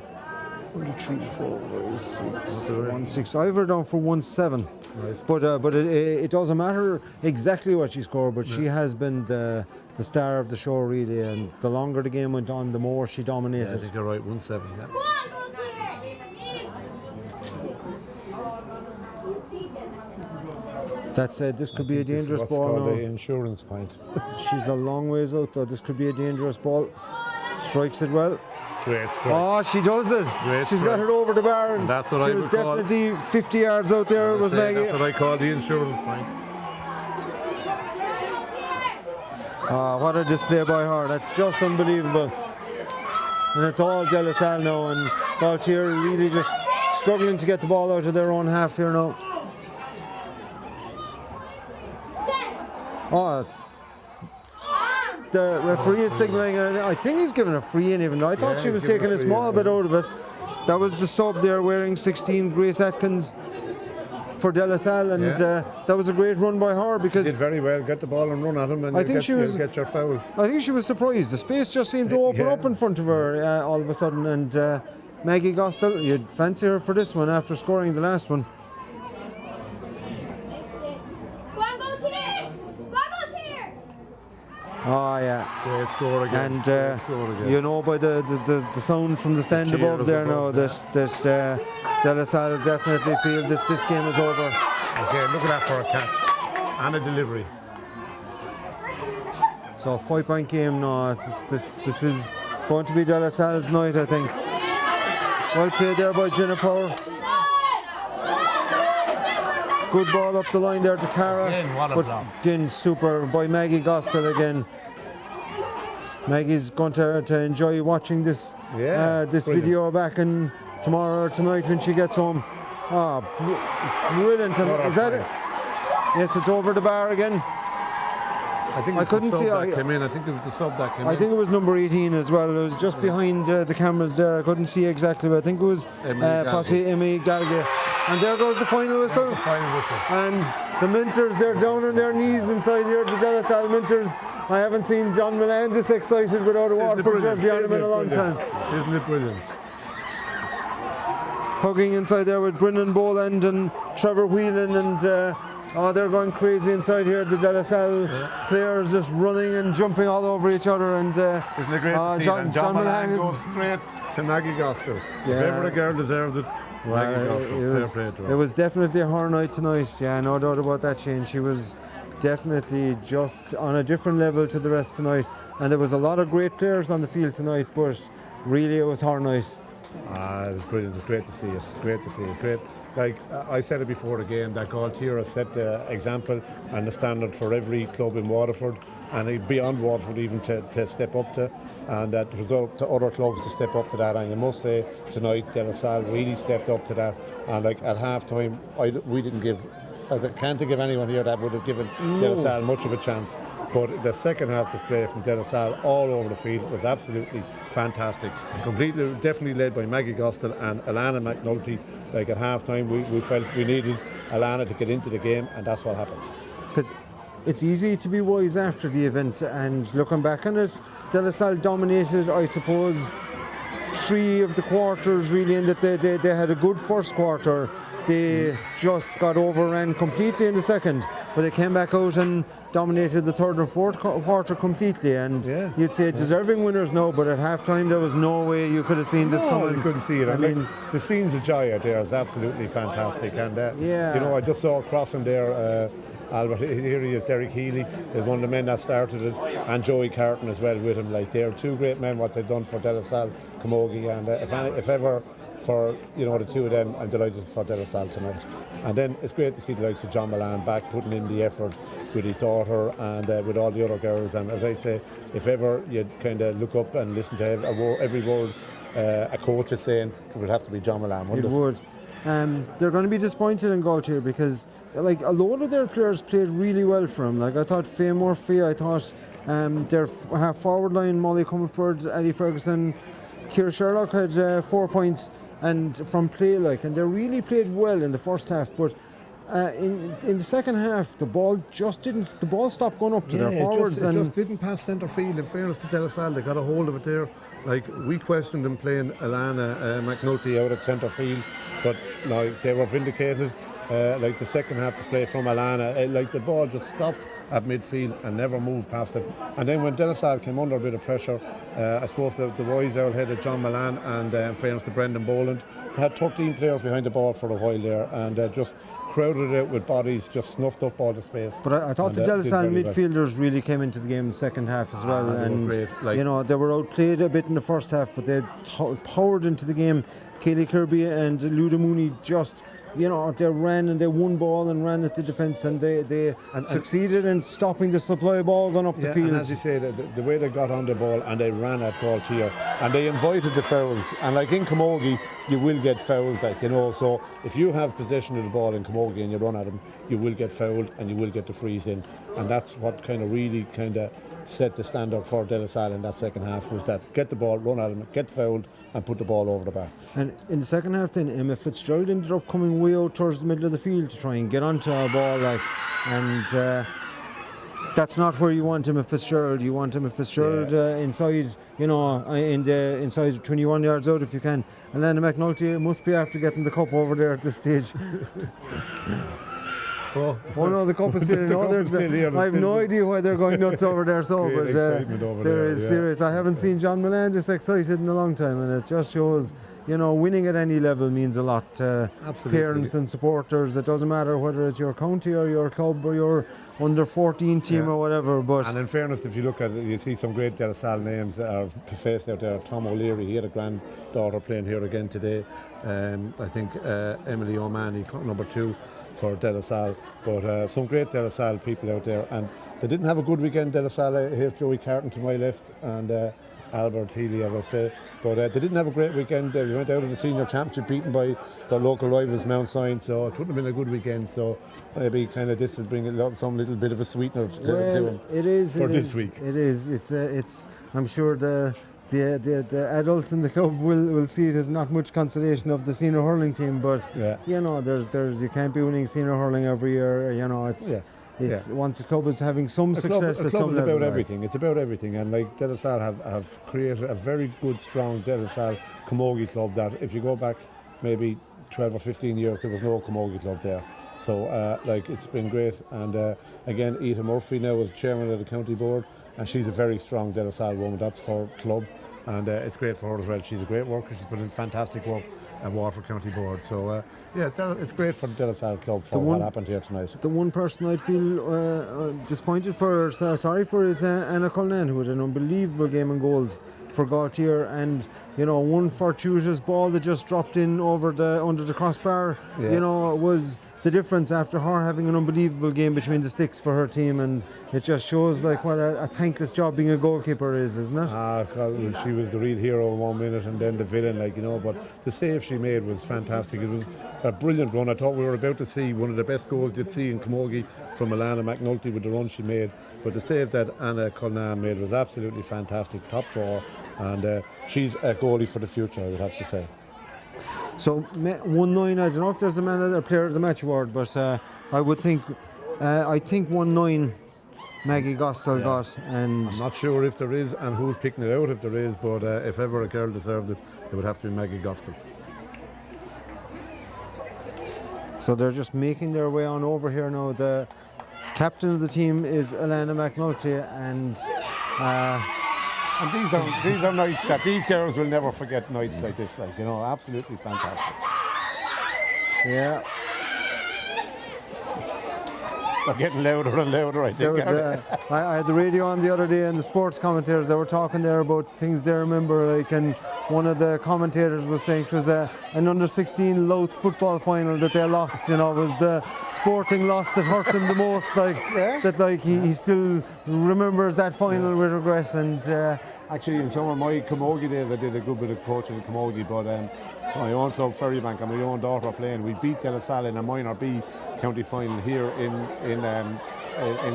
Speaker 1: 1, 2, 3, 4, 6, 1, 6. I have her down for 1-7.
Speaker 2: Right.
Speaker 1: But it doesn't matter exactly what she scored, but she has been the star of the show really, and the longer the game went on, the more she dominated.
Speaker 2: Yeah, I think you're right, 1-7. Yeah.
Speaker 3: Go on,
Speaker 1: That said, this could be a dangerous
Speaker 2: what's
Speaker 1: ball
Speaker 2: called
Speaker 1: now.
Speaker 2: the insurance point.
Speaker 1: She's a long ways out though. This could be a dangerous ball. Strikes it well.
Speaker 2: Great strike.
Speaker 1: Oh, she does it. She's got it over the bar, and
Speaker 2: that's what
Speaker 1: she
Speaker 2: I
Speaker 1: was
Speaker 2: would call
Speaker 1: definitely 50 yards out there with Maggie.
Speaker 2: That's what I call the insurance point.
Speaker 1: What a display by her. That's just unbelievable. And it's all De La Salle now, and Gailltír really just struggling to get the ball out of their own half here now. The referee is signalling, and I think he's given a free in, even though I thought she was taking a small bit out of it. That was the sub there wearing 16, Grace Atkins, for De La Salle, and that was a great run by her because
Speaker 2: she did very well. Get the ball and run at him, and
Speaker 1: I think
Speaker 2: you'll get your foul.
Speaker 1: I think she was surprised. The space just seemed to open up in front of her all of a sudden, and Maggie Gostel, you'd fancy her for this one after scoring the last one. Oh yeah.
Speaker 2: Great score again.
Speaker 1: And
Speaker 2: score again.
Speaker 1: you know by the sound from the stand above there now that De La Salle definitely feel that this game is over.
Speaker 2: Okay, look at that for a catch and a delivery.
Speaker 1: So 5-point game now. This is going to be De La Salle's night, I think. Well played there by Jenna Power. Good ball up the line there to Cara. Again, super by Maggie Gostel again. Maggie's going to enjoy watching this video back in tomorrow or tonight when she gets home. Brilliant. Is that it? Yes, it's over the bar again.
Speaker 2: I think
Speaker 1: I couldn't see.
Speaker 2: I think it was the sub that came in.
Speaker 1: I think it was number 18 as well. It was just behind the cameras there. I couldn't see exactly, but I think it was possibly Emmy Galga. And there goes the final whistle. And the Minters, they're down on their knees inside here, the De La Salle Minters. I haven't seen John Milan this excited without a Waterford jersey on him in a long time.
Speaker 2: Isn't it brilliant?
Speaker 1: Hugging inside there with Brendan Boland and Trevor Whelan, and they're going crazy inside here. The De La Salle players just running and jumping all over each other. And
Speaker 2: isn't it great to see John Milan goes straight to Maggie Gostel. If ever a girl deserved it,
Speaker 1: it was definitely her night tonight. Yeah, no doubt about that, Shane. She was definitely just on a different level to the rest tonight, and there was a lot of great players on the field tonight, but really it was her night.
Speaker 2: It was brilliant. It's great to see it. Great to see it. Great. Like I said it before the game, that Gailltír has set the example and the standard for every club in Waterford, and beyond Waterford even to step up to, and that was up to other clubs to step up to that. And you must say tonight De La Salle really stepped up to that. And like at half time, we didn't give. I can't think of anyone here that would have given De La Salle much of a chance. But the second half display from De La Salle all over the field was absolutely fantastic. Completely, definitely led by Maggie Gostel and Alana McNulty. Like at half time, we felt we needed Alana to get into the game, and that's what happened.
Speaker 1: because it's easy to be wise after the event, and looking back on it, De La Salle dominated, I suppose, 3 of the quarters really, in that they had a good first quarter. They just got overrun completely in the second, but they came back out and dominated the third and fourth quarter completely, and you'd say deserving winners now, but at half time there was no way you could have seen this coming.
Speaker 2: You couldn't see it.
Speaker 1: I mean,
Speaker 2: the scenes of joy out there is absolutely fantastic, and you know, I just saw crossing there Albert, here he is, Derek Healy is one of the men that started it, and Joey Carton as well with him. Like, they're 2 great men, what they've done for De La Salle Camogie, and if ever for, you know, the 2 of them, I'm delighted for De La Salle tonight. And then it's great to see the likes of John Milan back putting in the effort with his daughter and with all the other girls. And as I say, if ever you'd kind of look up and listen to every word a coach is saying, it would have to be John Milan, wouldn't it?
Speaker 1: It would. They're going to be disappointed in Gailltír because, like, a lot of their players played really well for him. Like, I thought Faye Murphy, I thought their half forward line, Molly Comerford, Eddie Ferguson, Ciara Sherlock had 4 points and from play, like, and they really played well in the first half. But in the second half, the ball stopped going up to their forwards.
Speaker 2: It just didn't pass centre field. In fairness to De La Salle, they got a hold of it there. Like, we questioned them playing Alana McNulty out at centre field, but like, they were vindicated. Like the second half display from Alana, like the ball just stopped at midfield and never moved past it. And then when De La Salle came under a bit of pressure, I suppose the boys out-headed John Milan and in fairness to Brendan Boland, they had 13 players behind the ball for a while there, and just crowded it with bodies, just snuffed up all the space.
Speaker 1: But I thought the De La Salle midfielders really came into the game in the second half as well, and you know, they were outplayed a bit in the first half, but they powered into the game. Kaylee Kirby and Luda Mooney just, you know, they ran and they won ball and ran at the defence, and they succeeded in stopping the supply ball going up the field.
Speaker 2: And as you say, the way they got on the ball and they ran at Gailltír and they invited the fouls. And like in Camogie, you will get fouls, like, you know, so if you have possession of the ball in Camogie and you run at them, you will get fouled and you will get the freeze in. And that's what kind of really kind of set the standard for De La Salle in that second half, was that get the ball, run at them, get fouled and put the ball over the bar.
Speaker 1: And in the second half then, Emma Fitzgerald ended up coming way out towards the middle of the field to try and get onto our ball, like, and that's not where you want Emma Fitzgerald. You want Emma Fitzgerald inside, you know, inside 21 yards out if you can. And Lana McNulty must be after getting the cup over there at this stage. Oh no, the cup is still here. I have no idea why they're going nuts over there. So, but there is serious. I haven't seen John Milan this excited in a long time, and it just shows, you know, winning at any level means a lot to parents and supporters. It doesn't matter whether it's your county or your club or your under 14 team or whatever. But
Speaker 2: and in fairness, if you look at it, you see some great De La Salle names that are faced out there. Tom O'Leary, he had a granddaughter playing here again today. I think Emily O'Mahony, number 2. For De La Salle, but some great De La Salle people out there, and they didn't have a good weekend. De La Salle, here's Joey Carton to my left and Albert Healy, as I say, but they didn't have a great weekend. They went out of the senior championship beaten by their local rivals Mount Sion, so it wouldn't have been a good weekend. So maybe kind of this will bring some little bit of a sweetener to them this week.
Speaker 1: It is. It's. I'm sure the adults in the club will see it as not much consolation of the senior hurling team, but you know, there's you can't be winning senior hurling every year. You know, it's once a club is having some success at some level.
Speaker 2: It's about everything. It's about everything, and like De La Salle have created a very good, strong De La Salle Camogie club. That if you go back maybe 12 or 15 years, there was no Camogie club there. So like, it's been great, and again, Ita Murphy now is chairman of the county board, and she's a very strong De La Salle woman. That's her club. And it's great for her as well. She's a great worker. She's put in fantastic work at Waterford County Board. So it's great for the De La Salle club for what happened here tonight. The
Speaker 1: one person I'd feel disappointed for, sorry for, is Anna Cullinan, who had an unbelievable game in goals for Gailltír, and you know, one fortuitous ball that just dropped in under the crossbar. You know, was the difference after her having an unbelievable game between the sticks for her team, and it just shows like what a thankless job being a goalkeeper is, isn't it?
Speaker 2: God, she was the real hero in 1 minute and then the villain, like, you know, but the save she made was fantastic. It was a brilliant run. I thought we were about to see one of the best goals you'd see in Camogie from Alana McNulty with the run she made, but the save that Anna Cullinan made was absolutely fantastic, top drawer, and she's a goalie for the future, I would have to say.
Speaker 1: So 1-9, I don't know if there's a player of the match award, but I would think I think 1-9 Maggie Gostel got, and
Speaker 2: I'm not sure if there is and who's picking it out if there is, but if ever a girl deserved it, it would have to be Maggie Gostel.
Speaker 1: so they're just making their way on over here now. The captain of the team is Alana McNulty, and
Speaker 2: And these are nights that these girls will never forget. Nights like this, like, you know, absolutely fantastic.
Speaker 1: yeah,
Speaker 2: They're getting louder and louder, I think.
Speaker 1: I had the radio on the other day, and the sports commentators, they were talking there about things they remember, like, and one of the commentators was saying it was an under-16 Louth football final that they lost, you know, was the sporting loss that hurt him the most, like, that, like, he still remembers that final with regret. And
Speaker 2: Actually, in some of my camogie days, I did a good bit of coaching in camogie, but my own club, Ferrybank, and my own daughter are playing. We beat De La Salle in a minor B county final here in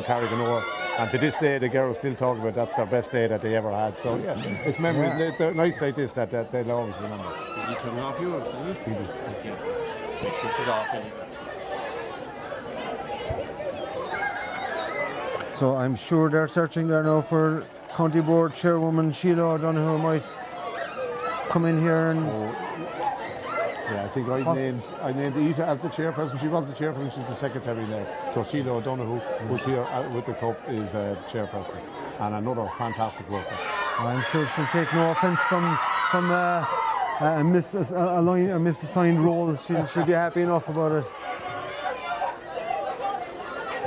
Speaker 2: Carriganore, and to this day the girls still talk about that's their best day that they ever had. So yeah, it's memories. They're nice like this that they'll always remember.
Speaker 4: You turn off yours, do you? Okay. Make sure it's off.
Speaker 1: so I'm sure they're searching there now for County Board Chairwoman Sheila O'Donoghue might come in here and.
Speaker 2: Yeah, I think I named Eva as the chairperson. She was the chairperson, she's the secretary now. So Sheila O'Donoghue, who's here with the club, is the chairperson, and another fantastic worker.
Speaker 1: I'm sure she'll take no offence from a misassigned role. She'll be happy enough about it.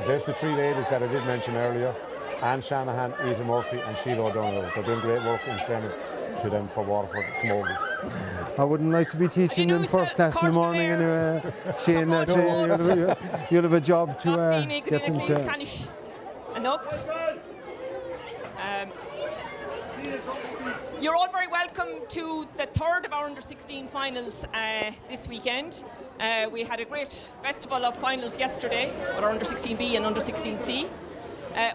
Speaker 2: There's the three ladies that I did mention earlier: Anne Shanahan, Eva Murphy, and Sheila O'Donoghue. They're doing great work, in fairness to them, for Waterford Camogie.
Speaker 1: I wouldn't like to be teaching them first class in the morning anyway. Shane, you'll have a job to get them to.
Speaker 5: You're all very welcome to the third of our under-16 finals this weekend. We had a great festival of finals yesterday with our under-16B and under-16C.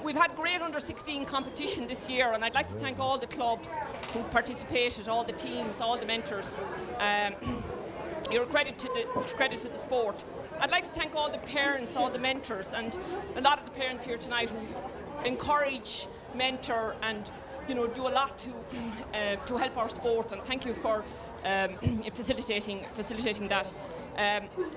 Speaker 5: We've had great under-16 competition this year, and I'd like to thank all the clubs who participated, all the teams, all the mentors. You're a credit to the sport. I'd like to thank all the parents, all the mentors, and a lot of the parents here tonight who encourage, mentor, and do a lot to help our sport. And thank you for facilitating that.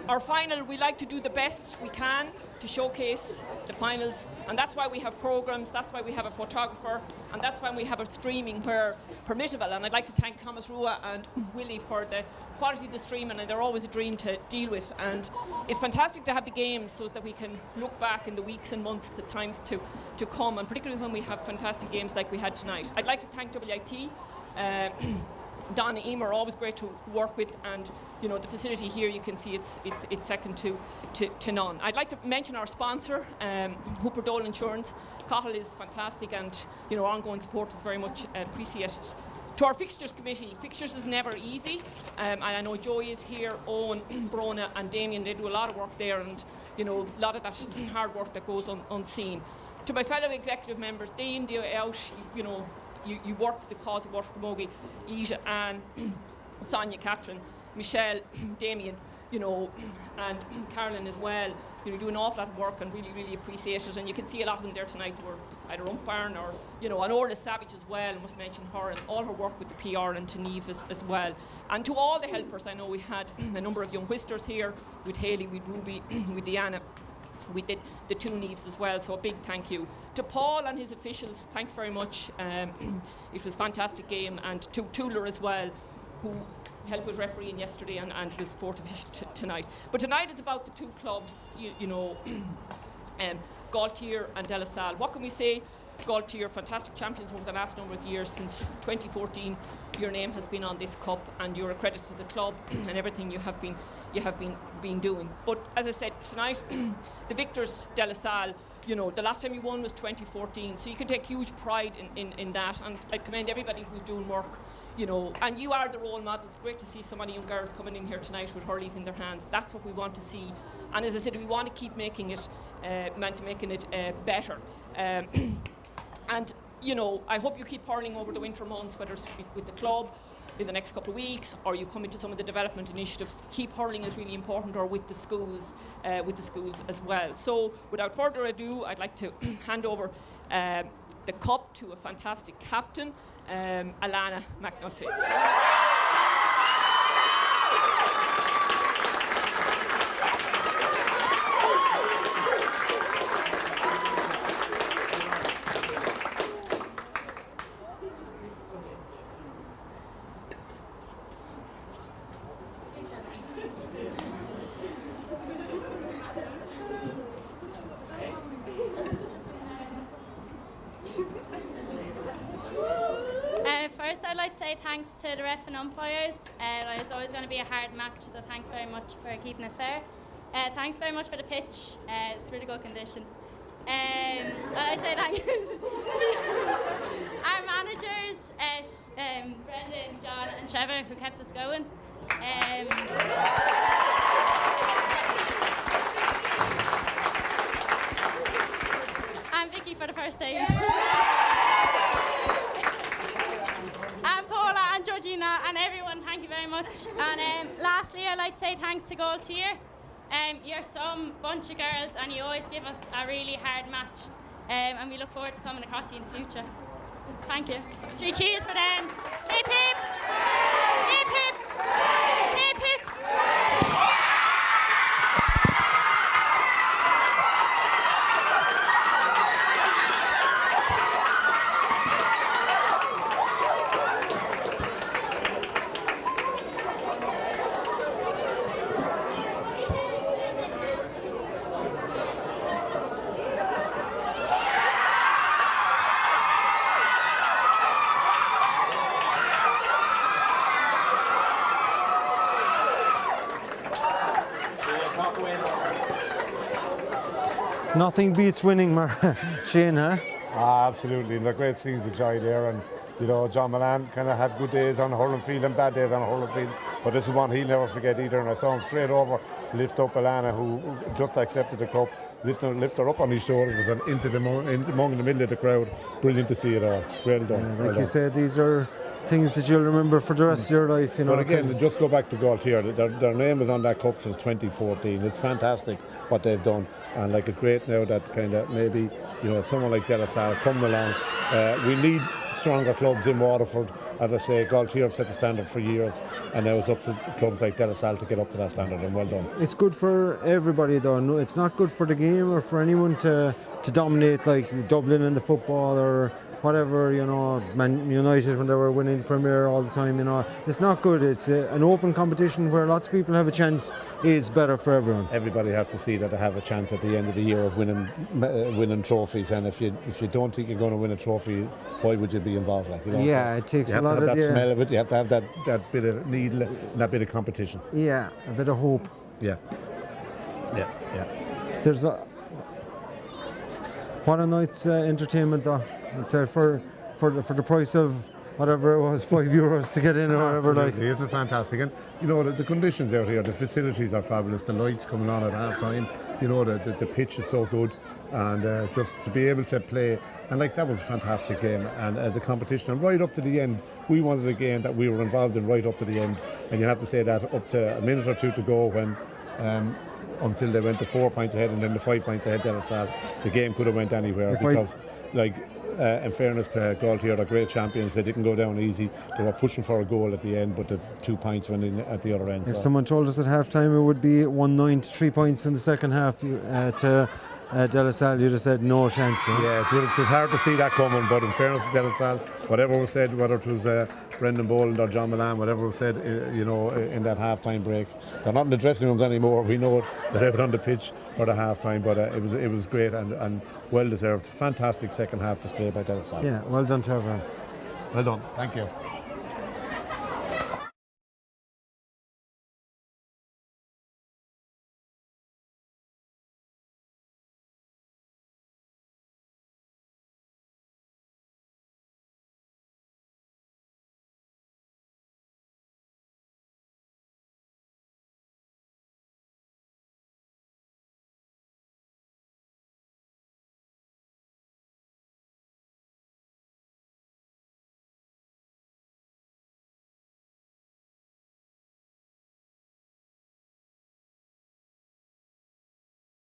Speaker 5: Our final, we like to do the best we can to showcase the finals, and that's why we have programs, that's why we have a photographer, and that's why we have a streaming where permissible. And I'd like to thank Thomas Rua and Willie for the quality of the streaming, and they're always a dream to deal with. And it's fantastic to have the games so that we can look back in the weeks and months, the times to come, and particularly when we have fantastic games like we had tonight. I'd like to thank WIT. Donna Emer, always great to work with, and the facility here, you can see it's second to none. I'd like to mention our sponsor, Hooper Dole Insurance. Cottle is fantastic, and ongoing support is very much appreciated. To our fixtures committee, fixtures is never easy, and I know Joey is here, Owen, Brona and Damien, they do a lot of work there, and a lot of that hard work that goes unseen. To my fellow executive members, day in, day out, you work for the cause of Waterford Camogie, Ida, Anne, Sonia, Catherine, Michelle, Damien, and Carolyn as well. Do an awful lot of work and really, really appreciate it. And you can see a lot of them there tonight who are either umpiring or, and Orla Savage as well. I must mention her and all her work with the PR and to Neve as well. And to all the helpers, I know we had a number of young whisters here with Hayley, with Ruby, with Deanna. We did the two Neves as well, so a big thank you. To Paul and his officials, thanks very much. It was a fantastic game. And to Tuller as well, who helped with refereeing yesterday and was supportive tonight. But tonight it's about the two clubs, Gailltír and De La Salle. What can we say? Gailltír, fantastic champions over the last number of years. Since 2014, your name has been on this cup, and you're a credit to the club and everything you have been doing. But as I said tonight, the victors, De La Salle, the last time you won was 2014, so you can take huge pride in that, and I commend everybody who's doing work, and you are the role models. Great to see so many young girls coming in here tonight with hurleys in their hands. That's what we want to see, and as I said, we want to keep making it better. And I hope you keep hurling over the winter months, whether it's with the club in the next couple of weeks, or you come into some of the development initiatives, keep hurling is really important, or with the schools as well. So without further ado, I'd like to hand over the cup to a fantastic captain, Alana McNulty.
Speaker 6: First, I'd like to say thanks to the ref and umpires. It's always going to be a hard match, so thanks very much for keeping it fair. Thanks very much for the pitch. It's really good condition. I'd like to say thanks to our managers, Brendan, John and Trevor, who kept us going. And Vicky for the first aid. And Paula and Georgina and everyone, thank you very much. And lastly, I'd like to say thanks to Gailltír. You're some bunch of girls and you always give us a really hard match. And we look forward to coming across you in the future. Thank you. 3 cheers for them. Hip hip! Hip hip! Hip hip!
Speaker 1: Nothing beats winning, Shane, huh?
Speaker 2: Absolutely, and the great scenes of joy there. And you know, John Milan kind of had good days on the hurling field and bad days on the hurling field, but this is one he'll never forget either. And I saw him straight over to lift up Alana, who just accepted the cup, lift her up on his shoulder. It was among the middle of the crowd. Brilliant to see it all. Well done.
Speaker 1: Like you said, these are things that you'll remember for the rest of your life, you know.
Speaker 2: But again, just go back to Gailltír. Their name is on that cup since 2014. It's fantastic what they've done, and like it's great now that kind of maybe, you know, someone like De La Salle coming along. We need stronger clubs in Waterford. As I say, Gailltír have set the standard for years, and now it's up to clubs like De La Salle to get up to that standard, and well done.
Speaker 1: It's good for everybody though. No, it's not good for the game or for anyone to dominate like Dublin in the football or whatever, you know, Man United when they were winning Premier all the time, you know. It's not good. It's an open competition where lots of people have a chance is better for everyone.
Speaker 2: Everybody has to see that they have a chance at the end of the year of winning trophies, and if you don't think you're going to win a trophy, why would you be involved? Like, you know,
Speaker 1: yeah, it takes a lot of
Speaker 2: that smell of it. You have to have that bit of needle and that bit of competition.
Speaker 1: Yeah, a bit of hope.
Speaker 2: Yeah.
Speaker 1: There's what a night's entertainment though. For the price of whatever it was, €5 to get in or whatever.
Speaker 2: Absolutely, like, isn't it fantastic? And you know, the conditions out here, the facilities are fabulous. The lights coming on at half time, you know, the pitch is so good, and just to be able to play, and like that was a fantastic game, and the competition, and right up to the end, we wanted a game that we were involved in right up to the end, and you have to say that up to a minute or two to go when. Until they went to 4 points ahead and then the 5 points ahead, the game could have went anywhere because, like, in fairness to Gailltír, they're great champions. They didn't go down easy. They were pushing for a goal at the end, but the 2 points went in at the other end.
Speaker 1: If someone told us at half time it would be 1-9 to 3 points in the second half to De La Salle, you'd have said no chance.
Speaker 2: Yeah, it was hard to see that coming, but in fairness to De La Salle, whatever was said, whether it was Brendan Boland or John Milan, whatever was said, you know, in that half-time break, they're not in the dressing rooms anymore. We know it. They're out on the pitch for the half-time, but it was great and well deserved. Fantastic second half display by De La Salle.
Speaker 1: Yeah, well done to everyone.
Speaker 2: Well done. Thank you.